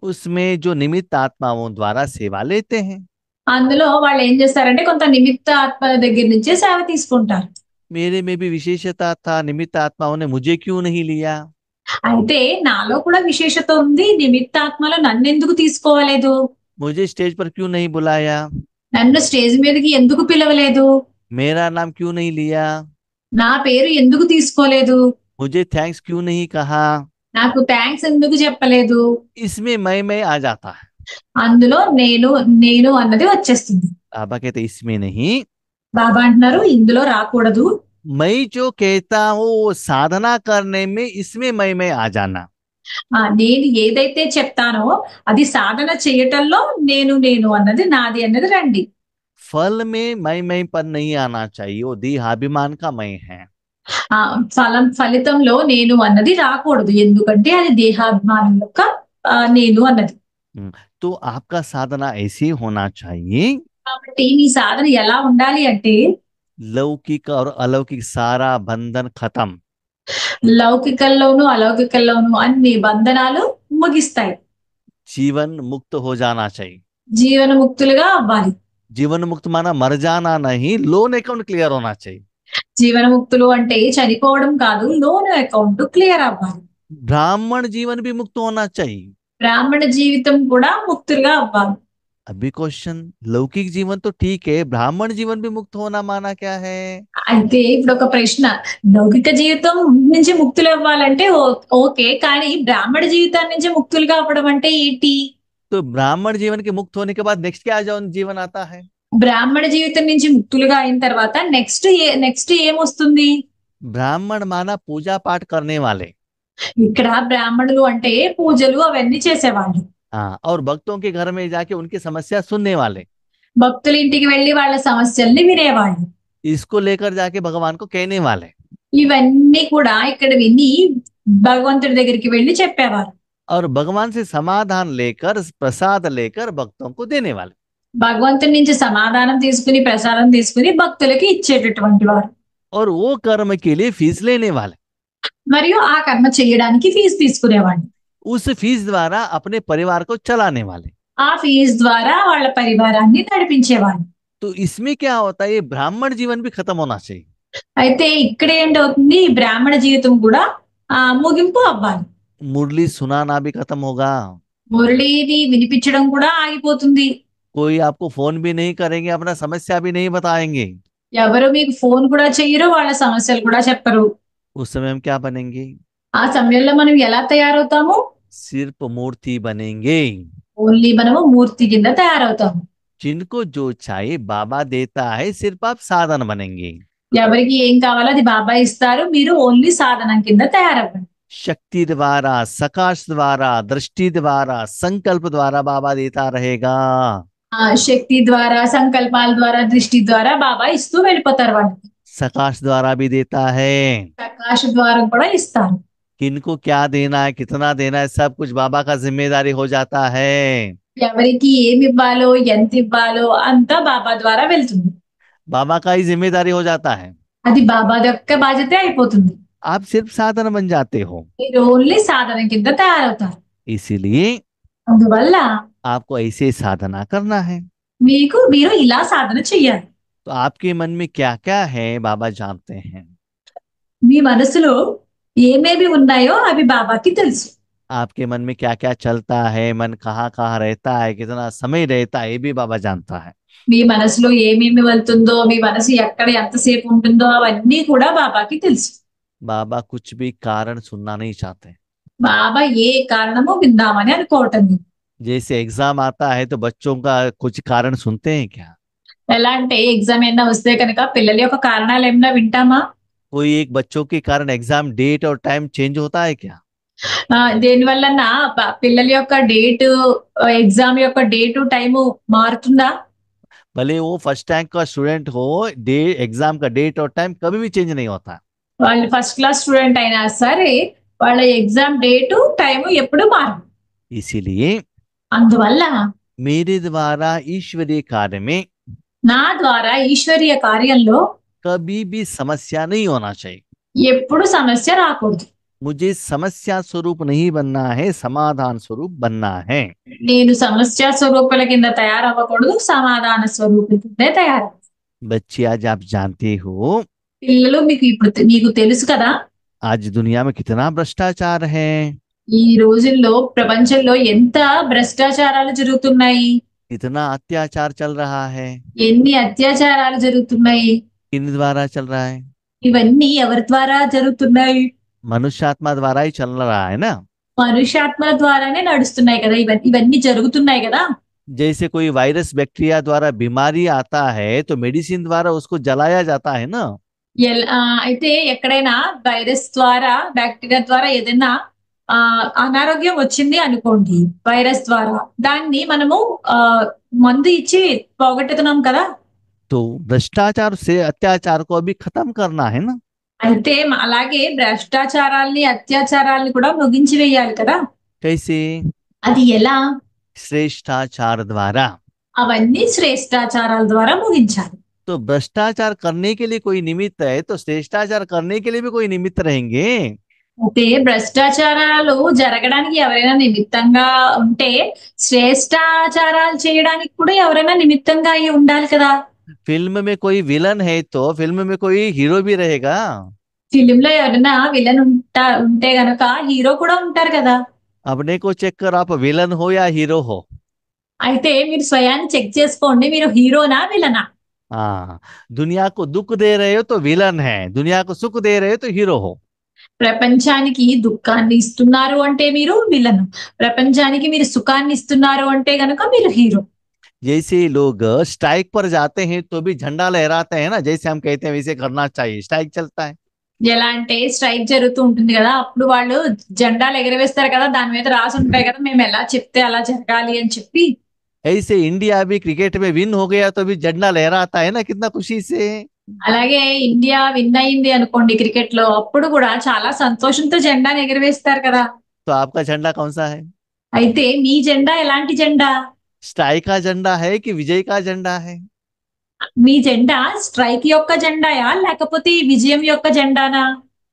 उसमें जो निमित्त आत्माओं द्वारा सेवा लेते हैं। అందులో వాళ్ళు ఏం చేస్తారంటే కొంత నిమిత్త ఆత్మ దగ్గర నుంచే సేవ తీసుకుంటారు. मेरे में भी विशेषता था, निमित्त आत्माओं ने मुझे क्यों नहीं लिया? అయితే నాలో కూడా విశేషత ఉంది, నిమిత్త ఆత్మలో నన్నెందుకు తీసుకోవలేదు? मुझे स्टेज पर क्यों नहीं बुलाया? నన్ను స్టేజ్ మీదకి ఎందుకు పిలవలేదు? मेरा नाम क्यों नहीं लिया? నా పేరు ఎందుకు తీసుకోలేదు? मुझे थैंक्स क्यों नहीं कहा? నాకు థ్యాంక్స్ ఎందుకు చెప్పలేదు? इसमें मैं आ जाता है। అందులో నేను అన్నది వచ్చేస్తుంది. बाबा कहते इसमें नहीं। బాబా అంటున్నారు ఇందులో రాకూడదు. मैं जो कहता हूँ वो साधना करने में, इसमें मैं आ जाना। నేను ఏదైతే చెప్తానో అది సాధన చేయటంలో నేను అన్నది నాది అన్నది రండి. फल में मैं पर नहीं आना चाहिए, वो देहाभिमान का मैं है। ఫలితంలో నేను అన్నది రాకూడదు, ఎందుకంటే అది దేహాభిమానం యొక్క నేను అన్నది. तो आपका साधना ऐसी होना चाहिए। కాబట్టి మీ సాధన ఎలా ఉండాలి అంటే लौकिक और अलौकिक सारा बंधन खत्म। లౌకికల్లోను అలౌకికల్లోను అన్ని బంధనాలు ముగిస్తాయి. जीवन मुक्त हो जाना चाहिए। జీవన ముక్తులుగా అవ్వాలి. जीवन मुक्त माना मर जाना नहीं, लोन अकाउंट क्लियर होना चाहिए। జీవన ముక్తులు అంటే చనిపోవడం కాదు, లోన్ అకౌంట్ క్లియర్ అవ్వాలి. ब्राह्मण जीवन भी मुक्त होना चाहिए। బ్రాహ్మణ జీవితం కూడా ముక్తులుగా అవ్వాలి. अभी क्वेश्चन, लौकिक जीवन तो ठीक है, ब्राह्मण जीवन भी मुक्त होना माना क्या है? అయితే ఇప్పుడు ఒక ప్రశ్న, లౌకిక జీవితం నుంచి ముక్తులు అవ్వాలంటే ఓకే, కానీ బ్రాహ్మణ జీవితాన్ని నుంచి ముక్తులుగా అవ్వడం అంటే ఏంటి? तो ब्राह्मण जीवन के मुक्त होने के बाद नेक्स्ट क्या जीवन आता है? బ్రాహ్మణ జీవితం నుంచి ముక్తులుగా అయిన తర్వాత నెక్స్ట్ ఏమొస్తుంది? ब्राह्मण माना पूजा पाठ करने वाले। ఇక్కడ బ్రాహ్మణులు అంటే పూజలు అవన్నీ చేసేవాళ్ళు. हाँ, और भक्तों के घर में जाके उनकी समस्या सुनने वाले। భక్తుల ఇంటికి వెళ్లి వాళ్ళ సమస్యల్ని వినేవాళ్ళు. इसको लेकर जाके भगवान को कहने वाले। ఇవన్నీ కూడా ఇక్కడ విని భగవంతుడి దగ్గరికి వెళ్లి చెప్పేవారు. और भगवान से समाधान लेकर, प्रसाद लेकर भक्तों को देने वाले। భగవంతుడి నుంచి సమాధానం తీసుకుని ప్రసాదం తీసుకుని భక్తులకి ఇచ్చేటటువంటి వారు. और वो कर्म के लिए फीस लेने वाले। మరియు ఆ కర్మ చేయడానికి ఫీజు తీసుకునేవాళ్ళు. उस फीस द्वारा अपने परिवार को चलाने वाले। ఆ ఫీజు ద్వారా వాళ్ళ పరివారాన్ని నడిపించేవాళ్ళు. तो इसमें क्या होता है, ये ब्राह्मण जीवन भी खत्म होना चाहिए। అయితే ఇక్కడ ఏంటవుతుంది, బ్రాహ్మణ జీవితం కూడా ముగింపు అవ్వాలి. मुरली सुनाना भी खत्म होगा। మురళిని వినిపించడం కూడా ఆగిపోతుంది. कोई आपको फोन भी नहीं करेंगे, अपना समस्या भी नहीं बताएंगे। ఎవరు మీకు ఫోన్ కూడా చెయ్యరు, వాళ్ళ సమస్యలు కూడా చెప్పరు. उस समय हम क्या बनेंगे? ఆ సమయంలో మనం ఎలా తయారవుతాము? सिर्फ मूर्ति बनेंगे। ఓన్లీ మనము మూర్తి కింద తయారవుతాము. जिनको जो चाहिए बाबा देता है, सिर्फ आप साधन बनेंगे। ఎవరికి ఏం కావాలో అది బాబా ఇస్తారు, మీరు ఓన్లీ సాధనం కింద తయారవ్వండి. शक्ति द्वारा, सकाश द्वारा, दृष्टि द्वारा, संकल्प द्वारा बाबा देता रहेगा। ఆ శక్తి ద్వారా, సంకల్పాల ద్వారా, దృష్టి ద్వారా బాబా ఇస్తూ వెళ్ళిపోతారు వాళ్ళకి. प्रकाश द्वारा भी देता है। ప్రకాశ ద్వారం కూడా ఇస్తారు. किनको क्या देना है, कितना देना है, सब कुछ बाबा का जिम्मेदारी हो जाता है। ఎవరికి ఏమి ఇవ్వాలో, ఎంత ఇవ్వాలో అంతా బాబా ద్వారా వెళ్తుంది. बाबा का ही जिम्मेदारी हो जाता है। అది బాబా యొక్క బాధ్యతే అయిపోతుంది. आप सिर्फ साधन बन जाते हो। మీరు ఓన్లీ సాధన కింద తయారవుతారు. इसीलिए అందువల్ల आपको ऐसे साधना करना है। మీరు ఇలా సాధన చెయ్యాలి. तो आपके मन में क्या क्या है बाबा जानते हैं। మీ మనసులో ఏమేమి ఉన్నాయో అవి బాబాకి తెలుసు. आपके मन में क्या क्या चलता है, मन कहाँ कहाँ रहता है, कितना समय रहता है, ये भी बाबा जानता है। మీ మనసులో ఏమేమి వెళ్తుందో, మీ మనసు ఎక్కడ ఎంతసేపు ఉంటుందో అవన్నీ కూడా బాబాకి తెలుసు. बाबा कुछ भी कारण सुनना नहीं चाहते। బాబా ఏ కారణమో విందామని అనుకోవటం లేదు. जैसे एग्जाम आता है तो बच्चों का कुछ कारण सुनते हैं क्या। ఎలా అంటే ఎగ్జామ్ ఏమైనా వస్తే కనుక పిల్లల యొక్క కారణాలు ఏమైనా వింటామా? कोई एक बच्चों के कारण एग्जाम डेट और टाइम चेंज होता है क्या। దేని వల్లన్నా పిల్లల యొక్క డేటు, ఎగ్జామ్ యొక్క డేటు టైము మారుతుందా? भले वो फर्स्ट रैंक का स्टूडेंट हो, डे एग्जाम का डेट और टाइम कभी भी चेंज नहीं होता। వాళ్ళు ఫస్ట్ క్లాస్ స్టూడెంట్ అయినా సరే వాళ్ళ ఎగ్జామ్ డేటు టైము ఎప్పుడు మారదు. इसीलिए అందువల్ల मेरे द्वारा ईश्वरीय कार्य में నా ద్వారా ఈశ్వరీయ కార్యంలో कभी भी समस्या नहीं होना चाहिए। ఎప్పుడు సమస్య రాకూడదు. मुझे समस्या स्वरूप नहीं बनना है, समाधान स्वरूप बनना है। నేను సమస్య స్వరూపుల కింద తయారవ్వకూడదు, సమాధాన స్వరూపుల కిందే తయారవ్వాలి. बच्चे आज आप जानते हो పిల్లలు మీకు తెలుసు కదా, आज दुनिया में कितना भ्रष्टाचार है। ఈ రోజుల్లో ప్రపంచంలో ఎంత భ్రష్టాచారాలు జరుగుతున్నాయి, इतना अत्याचार चल रहा है। ఎన్ని అత్యాచారాలు జరుగుతున్నాయి. किन द्वारा चल रहा है। ఇవన్నీ ఎవరి ద్వారా జరుగుతున్నాయి? मनुष्यात्मा द्वारा ही चल रहा है ना। మనుష్యాత్మల ద్వారానే నడుస్తున్నాయి కదా, ఇవన్నీ జరుగుతున్నాయి కదా. जैसे कोई वायरस बैक्टीरिया द्वारा बीमारी आता है तो मेडिसिन द्वारा उसको जलाया जाता है ना। అయితే ఎక్కడైనా వైరస్ ద్వారా, బ్యాక్టీరియా ద్వారా ఏదైనా అనారోగ్యం వచ్చింది అనుకోండి, వైరస్ ద్వారా దాన్ని మనము మందు ఇచ్చి పోగొట్టుతున్నాం కదా. तो भ्रष्टाचार से अत्याचार को अभी खत्म करना है ना। అయితే అలాగే భ్రష్టాచారాల్ని, అత్యాచారాల్ని కూడా ముగించి వేయాలి కదా. कैसे। అది ఎలా? श्रेष्ठाचार द्वारा। అవన్నీ శ్రేష్టాచారాల ద్వారా ముగించాలి. तो भ्रष्टाचार करने के लिए कोई निमित्त है तो श्रेष्ठाचार करने के लिए भी कोई निमित्त रहेंगे। అయితే భ్రష్టాచారాలు జరగడానికి ఎవరైనా నిమిత్తంగా ఉంటే శ్రేష్టాచారాలు చేయడానికి కూడా ఎవరైనా నిమిత్తంగా అయి ఉండాలి కదా. फिल्म में कोई विलन है तो फिल्म में कोई हीरो भी रहेगा। ఫిలిం లో ఎవరైనా విలన్ ఉంటే గనక హీరో కూడా ఉంటారు కదా. अपने को चेक कर, आप विलन हो या हीरो हो। అయితే మీరు స్వయాన్ని చెక్ చేసుకోండి, మీరు హీరోనా విలనా? हाँ, दुनिया को दुख दे रहे हो तो विलन है, दुनिया को सुख दे रहे हो तो हीरो हो। ప్రపంచానికి దుఃఖాన్ని ఇస్తున్నారు అంటే మీరు విలను, ప్రపంచానికి మీరు సుఖాన్ని ఇస్తున్నారు అంటే గనక మీరు హీరో. जैसे लोग स्ट्राइक पर जाते हैं तो भी झंडा लहराते हैं ना, जैसे हम कहते हैं वैसे करना चाहिए, स्ट्राइक चलता है। ఎలా అంటే స్ట్రైక్ జరుగుతూ ఉంటుంది కదా, అప్పుడు వాళ్ళు జెండాలు ఎగరవేస్తారు కదా, దాని మీద రాసి ఉంటాయి కదా మేము ఎలా చెప్తే అలా జరగాలి అని చెప్పి. ऐसे इंडिया भी क्रिकेट में विन हो गया तो भी झंडा लहराता है ना, कितना खुशी से। అలాగే ఇండియా విన్ అయింది అనుకోండి క్రికెట్ లో, అప్పుడు కూడా చాలా సంతోషంతో జెండాని ఎగరవేస్తారు కదా. तो आपका झंडा कौन सा है। అయితే మీ జెండా ఎలాంటి జెండా? स्ट्राइक का झंडा है कि विजय का झंडा है। మీ జెండా స్ట్రైక్ యొక్క జెండాయా లేకపోతే విజయం యొక్క జెండానా?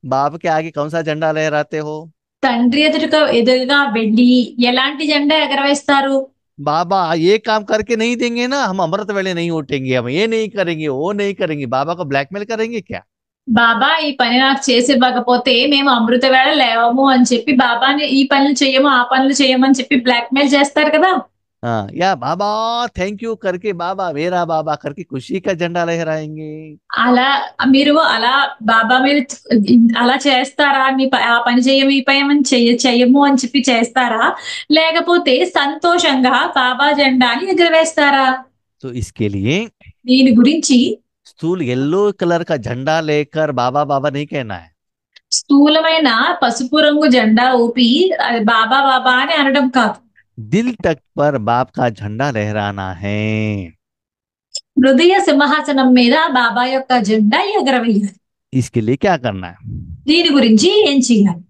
बाप के आगे कौन सा झंडा लहराते हो। తండ్రి ఎదురుగా వెళ్ళి ఎలాంటి జెండా ఎగరవేస్తారు? बाबा ये काम करके नहीं देंगे ना, हम अमृत वेले नहीं उठेंगे, हम ये नहीं करेंगे, वो नहीं करेंगे, बाबा को ब्लैकमेल करेंगे क्या। బాబా ఈ పని నాకు చేసి ఇవ్వకపోతే మేము అమృత వేళ లేవము అని చెప్పి బాబాని ఈ పనులు చేయము, ఆ పనులు చేయమని చెప్పి బ్లాక్మెయిల్ చేస్తారు కదా. हाँ, या बाबा थैंक यू करके बाबा मेरा बाबा करके खुशी का झंडा लहराएंगे। అలా మీరు అలా బాబా మీరు అలా చేస్తారా? ఆ పని చేయము, ఈ పని చెయ్యము అని చెప్పి చేస్తారా, లేకపోతే సంతోషంగా బాబా జెండాని ఎగరవేస్తారా? तो इसके लिए దీని గురించి स्थूल येलो कलर का झंडा लेकर बाबा बाबा नहीं कहना है। స్థూలమైన పసుపు రంగు జెండా ఊపి అది బాబా బాబా అని అనడం కాదు. दिल तक पर बाप का झंडा लहराना है। హృదయ సింహాసనం మీద బాబా యొక్క జెండా ఎగరవేయాలి. इसके लिए क्या करना है? దీని గురించి ఏం చేయాలి?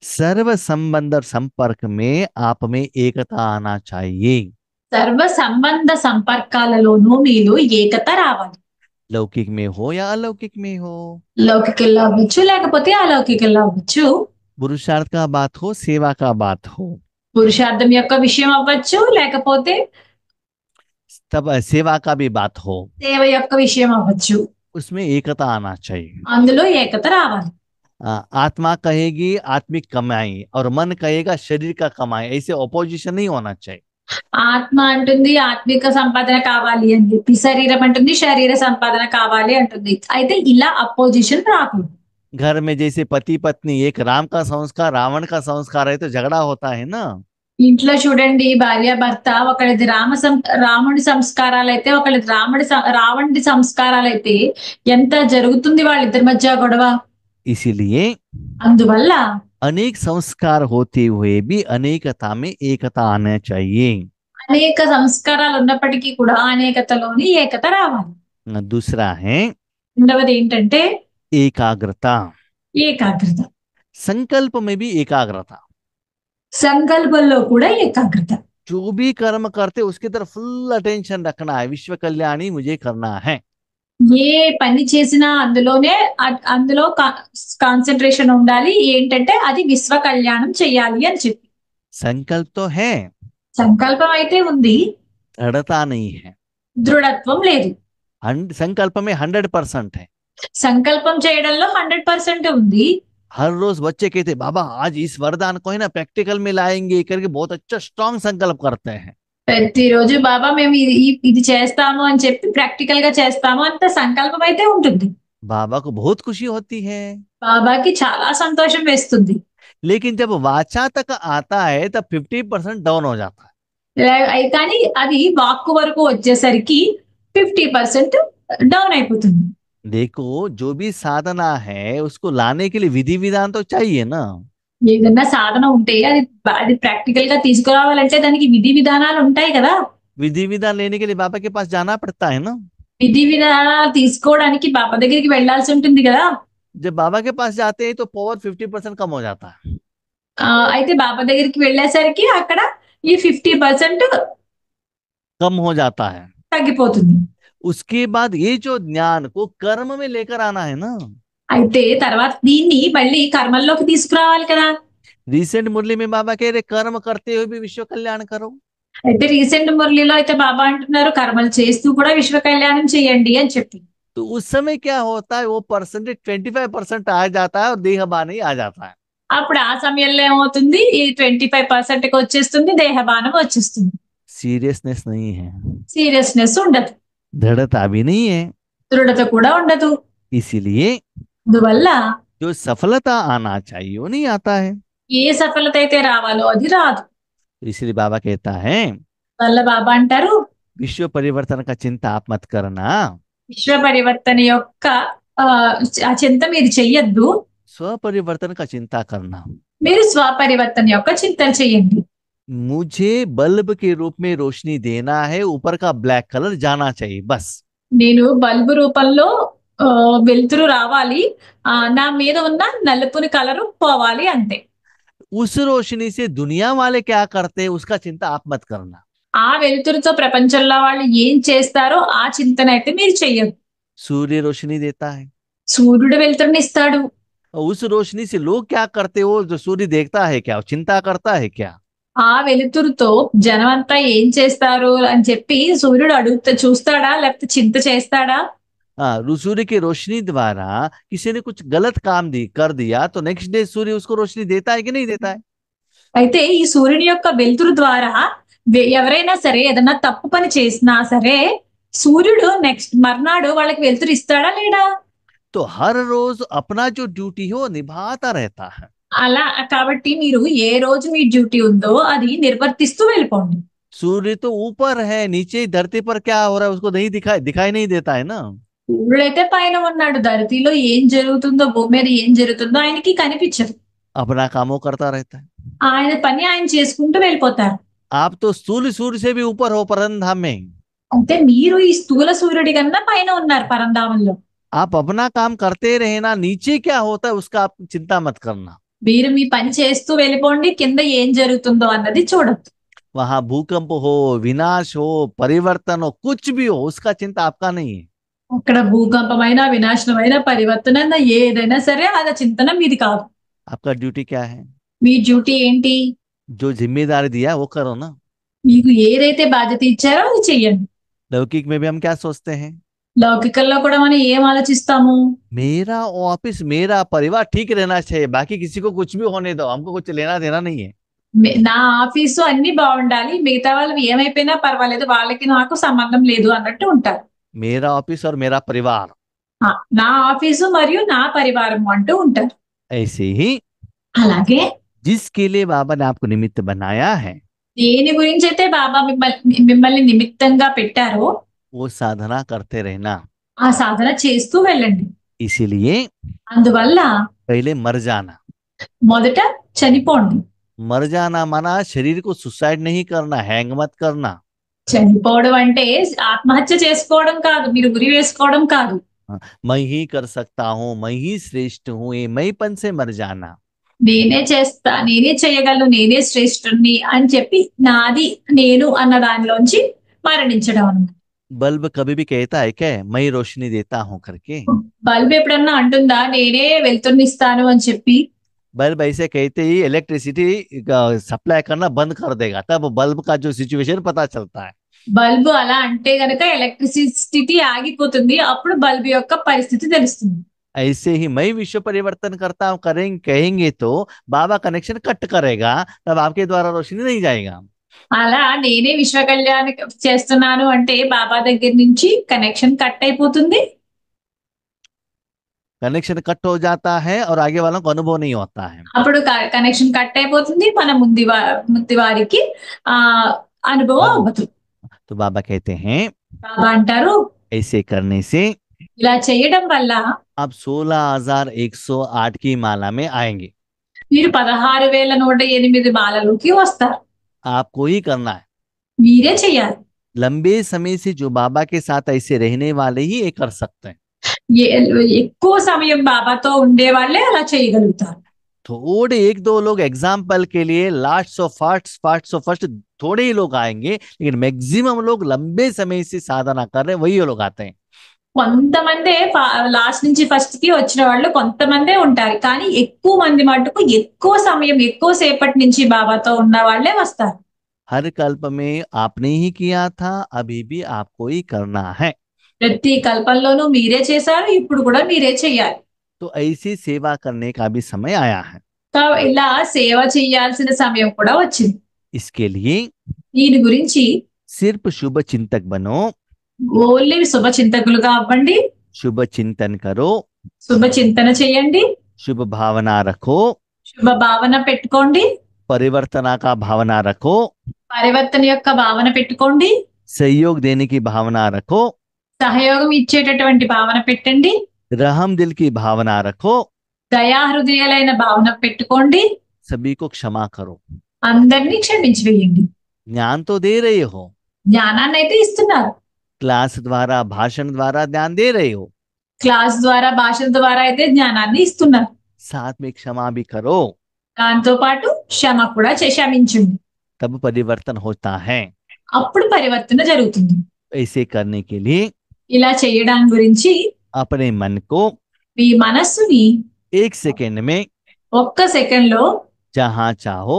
सर्व संबंध और संपर्क में आप में एकता आना चाहिए। సర్వ సంబంధ సంపర్కాలలోనూ మీలో ఏకత రావాలి. लौकिक में हो या अलौकिक में हो, లౌకికంలో అవ్వచ్చు లేకపోతే అలౌకికంలో అవ్వచ్చు, पुरुषार्थ का बात हो, सेवा का बात हो, పురుషార్థం యొక్క విషయం అవ్వచ్చు లేకపోతే तब सेवा का भी बात हो, సేవ యొక్క విషయం అవ్వచ్చు, उसमें एकता आना चाहिए। అందులో ఏకత రావాలి. आत्मा कहेगी आत्मिक कमाई और मन कहेगा शरीर का कमाई, ऐसे ऑपोजिशन नहीं होना चाहिए। ఆత్మ అంటుంది ఆత్మిక సంపాదన కావాలి అని చెప్పి, శరీరం అంటుంది శరీర సంపాదన కావాలి అంటుంది. అయితే ఇలా అపోజిషన్ రాకూడదు. घर में जैसे पति पत्नी, एक राम का संस्कार रावण का संस्कार है तो झगड़ा होता है ना। ఇంట్లో చూడండి భార్యాభర్త, ఒకళ్ళది రాముడి సంస్కారాలు అయితే ఒకళ్ళది రావణుడి సంస్కారాలు అయితే ఎంత జరుగుతుంది వాళ్ళిద్దరి మధ్య గొడవ. इसीलिए అందువల్ల अनेक संस्कार होते हुए भी अनेकता में एकता आना चाहिए। అనేక సంస్కారాలు ఉన్నప్పటికీ కూడా అనేకతలోని ఏకత రావాలి. दूसरा है రెండవది ఏంటంటే एकाग्रता। ఏకాగ్రత. संकल्प में भी एकाग्रता। సంకల్పంలో కూడా ఏకాగ్రత. जो भी कर्म करते उसकी तरफ फुल अटेंशन रखना है, विश्व कल्याणी मुझे करना है। ఏ పని చేసినా అందులో కాన్సన్ట్రేషన్ ఉండాలి. ఏంటంటే అది విశ్వ కళ్యాణం చేయాలి అని చెప్పి. संकल्प तो है, సంకల్పం అయితే ఉంది, दृढ़ता नहीं है। దృఢత్వం లేదు. संकल्प में 100% है। సంకల్పం చేయడంలో 100% ఉంది. हर रोज बच्चे कहते बाबा आज इस वरदान को है ना प्रैक्टिकल में लाएंगे करके बहुत अच्छा स्ट्रांग संकल्प करते हैं। ప్రతిరోజు బాబా మేము ఇది చేస్తాము అని చెప్పి ప్రాక్టికల్ గా చేస్తాము అంత సంకల్పం అయితే ఉంటుంది. बाबा को बहुत खुशी होती है, బాబాకి చాలా సంతోషం వేస్తుంది. लेकिन जब वाचा तक आता है तब 50% डाउन हो जाता है। కానీ అది వాక్కు వరకు వచ్చేసరికి 50% డౌన్ అయిపోతుంది. देखो जो भी साधना है उसको लाने के लिए विधि विधान तो चाहिए ना। ఏదన్నా సాధన ఉంటే అది ప్రాక్టికల్ గా తీసుకురావాలంటే దానికి విధి విధానాలు ఉంటాయి కదా. विधि विधान लेने के लिए बाबा के पास जाना पड़ता है ना। విధి విధానాలు తీసుకోవడానికి బాబా దగ్గరికి వెళ్లాల్సి ఉంటుంది కదా. जब बाबा के पास जाते हैं तो पावर 50% कम हो जाता है। అయితే బాబా దగ్గరికి వెళ్ళేసరికి అక్కడ ఈ 50% कम हो जाता है। తగ్గిపోతుంది. उसके बाद ये जो ज्ञान को कर्म में लेकर आना है ना। అయితే తర్వాత దీన్ని మళ్ళీ కర్మల్లోకి తీసుకురావాలి కదా. रिसेंट मुरली में बाबा कह रहे कर्म करते हुए भी विश्व कल्याण करो। అయితే రీసెంట్ మురళిలో అయితే బాబా అంటున్నారు కర్మలు చేస్తూ కూడా విశ్వ కళ్యాణం చేయండి అని చెప్పి. तो उस समय क्या होता है वो परसेंटेज 25% आ जाता है और देहबान ही आ जाता है। అప్పుడు ఆ సమయంలో ఏమవుతుంది, ఈ 25% కి వచ్చేస్తుంది, దేహబానం వచ్చేస్తుంది. सीरियसनेस नहीं है, సీరియస్నెస్ ఉండదు, दृढ़ता भी नहीं है। దృఢత కూడా ఉండదు. इसीलिए అందువల్ల जो सफलता आना चाहिए वो नहीं आता है। ఏ సఫలత అయితే రావాలో అది రాదు. इसलिए बाबा कहता है వల్ల బాబా అంటారు विश्व परिवर्तन का चिंता आप मत करना, విశ్వ పరివర్తన యొక్క ఆ చింత మీరు చెయ్యొద్దు, स्व परिवर्तन का चिंता करना। మీరు స్వపరివర్తన యొక్క చింతన చెయ్యండి. मुझे बल्ब के रूप में रोशनी देना है, ऊपर का ब्लैक कलर जाना चाहिए बस। నేను బల్బు రూపంలో వెలుతురు రావాలి, నా మీద ఉన్న నలుపుని కలరు పోవాలి అంతే. उस रोशनी से दुनिया वाले क्या करते हैं उसका चिंता आप मत करना। ఆ వెలుతురుతో ప్రపంచంలో వాళ్ళు ఏం చేస్తారో ఆ చింతన అయితే మీరు చెయ్యదు. सूर्य रोशनी देता है, సూర్యుడు వెలుతురుని ఇస్తాడు. उस रोशनी से लोग क्या करते हो, जो सूर्य देखता है क्या, वो चिंता करता है क्या? ఆ వెలుతురుతో జనం అంతా ఏం చేస్తారు అని చెప్పి సూర్యుడు చూస్తాడా లేకపోతే చింత చేస్తాడా? सूर्य की रोशनी द्वारा किसी ने कुछ गलत काम कर दिया तो नेक्स्ट डे सूर्य उसको रोशनी देता है कि नहीं देता है? అయితే ఈ సూర్యుని యొక్క వెలుతురు ద్వారా ఎవరైనా సరే ఏదైనా తప్పు పని చేసినా సరే సూర్యుడు నెక్స్ట్ మర్నాడు వాళ్ళకి వెలుతురు ఇస్తాడా లేడా? तो हर रोज अपना जो ड्यूटी हो निभाता रहता है। అలా కాబట్టి మీరు ఏ రోజు మీ డ్యూటీ ఉందో అది నిర్వర్తిస్తూ వెళ్ళిపోండి. सूर्य तो ऊपर है, नीचे धरती पर क्या हो रहा है उसको नहीं दिखाई नहीं देता है ना। సూర్యుడైతే పైన ఉన్నాడు, ధరతిలో ఏం జరుగుతుందో భూమి మీద ఏం జరుగుతుందో ఆయనకి కనిపించదు. अपना काम वो करता रहता है। ఆయన పని ఆయన చేసుకుంటూ వెళ్ళిపోతారు. आप तो स्थूल सूर्य से भी ऊपर हो परमधाम में। అంటే మీరు ఈ స్థూల సూర్యుడి కన్నా పైన ఉన్నారు పరంధామంలో. आप अपना काम करते रहना, नीचे क्या होता है उसका आप चिंता मत करना। మీరు మీ పని చేస్తూ వెళ్ళిపోండి, కింద ఏం జరుగుతుందో అన్నది చూడొద్దు. वहां भूकंप हो, विनाश हो, परिवर्तन हो, कुछ भी हो, उसका चिंता आपका नहीं है। అక్కడ భూకంపమైన, వినాశనమైన, పరివర్తన ఏదైనా సరే అది చింతన మీది కాదు. आपका ड्यूटी क्या है? మీ డ్యూటీ ఏంటి? जो जिम्मेदारी दिया वो करो ना। మీకు ఏదైతే బాధ్యత ఇచ్చారో అది చెయ్యండి. लौकिक में भी हम क्या सोचते हैं? లౌకికంలో కూడా మనం ఏం ఆలోచిస్తాము? मेरा ऑफिस, मेरा परिवार ठीक रहना चाहिए, बाकी किसी को कुछ भी होने दो, हमको कुछ लेना देना नहीं है। నా ఆఫీసు అన్ని బాగుండాలి, మిగతా వాళ్ళు ఏమైపోయినా పర్వాలేదు, వాళ్ళకి నాకు సంబంధం లేదు అన్నట్టు ఉంటారు. मेरा ऑफिस और मेरा परिवार, ఆ, నా ఆఫీసు మరియు నా పరివారం అంటూ ఉంటారు. ऐसे ही అలాగే जिसके लिए बाबा ने आपको निमित्त बनाया है, దేని గురించి అయితే బాబా మిమ్మల్ని నిమిత్తంగా పెట్టారో वो साधना करते रहना। ఆ సాధన చేస్తూ వెళ్ళండి. इसीलिए అందువల్ల पहले मर जाना। మొదట చనిపోండి. मर जाना माना शरीर को सुसाइड नहीं करना, हैंग मत करना। చనిపోవడం అంటే ఆత్మహత్య చేసుకోవడం కాదు, మీరు ఉరి వేసుకోవడం కాదు. मैं ही कर सकता हूँ, मैं ही श्रेष्ठ हूँ, ये मैंपन से मर जाना। నేనే చేస్తా, నేనే చేయగలను, నేనే శ్రేష్ఠుణ్ణి అని చెప్పి నాది నేను అన్న దానిలోంచి మరణించడం అన్నమాట. बल्ब कभी भी कहता है क्या मैं रोशनी देता हूँ करके? బల్బ్ ఎప్పుడన్నా అంటుందా నేనే వెలుతురునిస్తాను అని చెప్పి? बल्ब ऐसे कहते ही इलेक्ट्रिसिटी सप्लाई करना बंद कर देगा, तब बल्ब का जो सिचुएशन पता चलता है। బల్బు అలా అంటే గనక ఎలక్ట్రిసిటీ ఆగిపోతుంది, అప్పుడు బల్బు యొక్క పరిస్థితి తెలుస్తుంది. ऐसे ही मैं विश्व परिवर्तन करता हूँ करेंगे कहेंगे तो बाबा कनेक्शन कट करेगा, तब आपके द्वारा रोशनी नहीं जाएगा। అలా నేనే విశ్వ కళ్యాణ చేస్తున్నాను అంటే బాబా దగ్గర నుంచి కనెక్షన్ కట్ అయిపోతుంది. कनेक्शन कट हो जाता है और आगे वालों को अनुभव नहीं होता है। అప్పుడు కనెక్షన్ కట్ అయిపోతుంది, మన ముందు వారికి ఆ అనుభవం అవ్వదు. तो बाबा कहते हैं బాబా అంటారు ऐसे करने से ఇలా చేయడం వల్ల आप 16,108 की माला में आएंगे। మీరు 16,108 మాలలోకి వస్తారు. आपको ही करना है। మీరే చేయాలి. लंबे समय से जो बाबा के साथ ऐसे रहने वाले ही ये कर सकते हैं। ఎక్కువ సమయం బాబాతో ఉండే వాళ్ళే అలా చేయగలుగుతారు. थोड़े एक दो लोग एग्जाम्पल के लिए लास्ट ऑफ फर्स्ट थोड़े ही लोग आएंगे, लेकिन मैक्सिमम लोग लंबे समय से साधना कर रहे हैं, वही लोग आते हैं। కొంతమందే లాస్ట్ నుంచి ఫస్ట్ కి వచ్చిన వాళ్ళు కొంతమందే ఉంటారు, కానీ ఎక్కువ మంది మటుకు ఎక్కువ సమయం ఎక్కువ సేపటి నుంచి బాబాతో ఉన్న వాళ్ళే వస్తారు. हर कल्प में आपने ही किया था, अभी भी आपको ही करना है। ప్రతి కల్పంలోనూ మీరే చేశారు, ఇప్పుడు కూడా మీరే చేయాలి. तो ऐसी सेवा करने का भी समय आया है। ఇలా సేవ చేయాల్సిన సమయం కూడా వచ్చింది. इसके लिए దీని గురించి सिर्फ शुभ चिंतक बनो, ఓన్లీ శుభ చింతకులుగా అవ్వండి, शुभ चिंतन करो, శుభ చింతన చేయండి, शुभ भावना रखो, శుభ భావన పెట్టుకోండి, परिवर्तना का भावना रखो, పరివర్తన యొక్క భావన పెట్టుకోండి, सहयोग देने की भावना रखो, సహయోగం ఇచ్చేటటువంటి భావన పెట్టండి, रहम दिल की भावना रखो, దయా హృదయాలైన భావన పెట్టుకోండి, सभी को क्षमा करो। అందరినీ క్షమించి వేయండి. ज्ञान तो दे रहे हो, జ్ఞానాన్ని అయితే ఇస్తున్నారు, क्लास द्वारा भाषण द्वारा ज्ञान दे रहे हो, క్లాస్ ద్వారా భాషల ద్వారా అయితే జ్ఞానాన్ని ఇస్తున్నారు. साथ में क्षमा भी करो, దాంతో పాటు క్షమ కూడా క్షమించండి, तब परिवर्तन होता है। అప్పుడు పరివర్తన జరుగుతుంది. ऐसे करने के लिए ఇలా చేయడం గురించి अपने मन को మీ మనస్సుని 1 सेकंड में ఒక్క సెకండ్ లో जहां चाहो,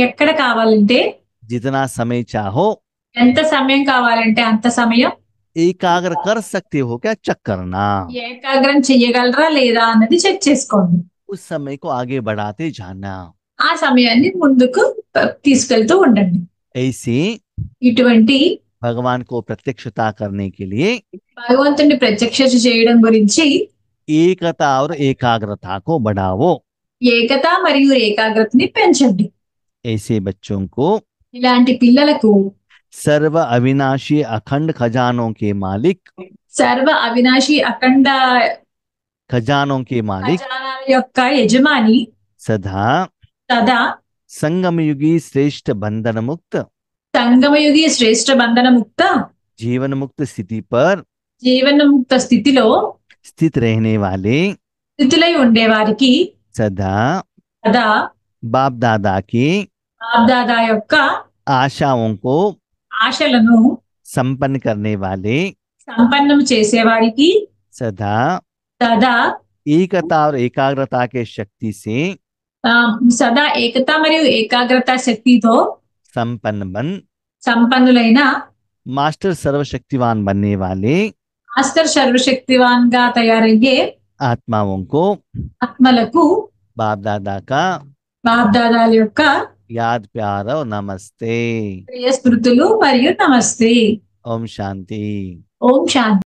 ఎక్కడ కావాలంటే जितना समय चाहो ఎంత సమయం కావాలంటే అంత సమయం एकाग्र कर सकते हो क्या, चेक करना। ఏకాగ్రం చెయ్యగలరా లేదా అన్నది చెక్ చేసుకోండి. उस समय को आगे बढ़ाते जाना। ఆ సమయాన్ని ముందుకు తీసుకెళ్తూ ఉండండి. ऐसे ఇటువంటి भगवान को प्रत्यक्षता करने के लिए భగవంతుని ప్రత్యక్ష చేయడం గురించి एकता और एकाग्रता को बढ़ाओ। ఏకత మరియు ఏకాగ్రతని పెంచండి. ऐसे बच्चों को ఇలాంటి పిల్లలకు सर्व अविनाशी अखंड खजानों के मालिक, సర్వ అవినాశి అఖండ खजानों के मालिक ఖజానాల యొక్క యజమాని सदा సదా संगमयुगी श्रेष्ठ बंधन मुक्त సంగమయుగి శ్రేష్ఠ బంధన ముక్త जीवन मुक्त स्थिति पर జీవన ముక్త స్థితిలో स्थित रहने वाले స్థితిలై ఉండేవారికి सदा కదా बाप दादा की బాప్దాదా యొక్క आशाओं को ఆశలను संपन्न करने वाले సంపన్నం చేసేవారికి सदा సదా एकता और एकाग्रता के शक्ति से ఆ, సదా ఏకత మరియు ఏకాగ్రత శక్తితో संपन्न बन సంపన్నులైన मास्टर सर्वशक्तिवान बनने वाले మాస్టర్ సర్వశక్తివాన్ గా తయారయ్యే आत्माओं को ఆత్మలకు बाप दादा का బాప్దాదాల యొక్క याद प्यार और नमस्ते। ప్రియ స్మృతులు మరియు నమస్తే। ओम शांति। ఓం శాంతి।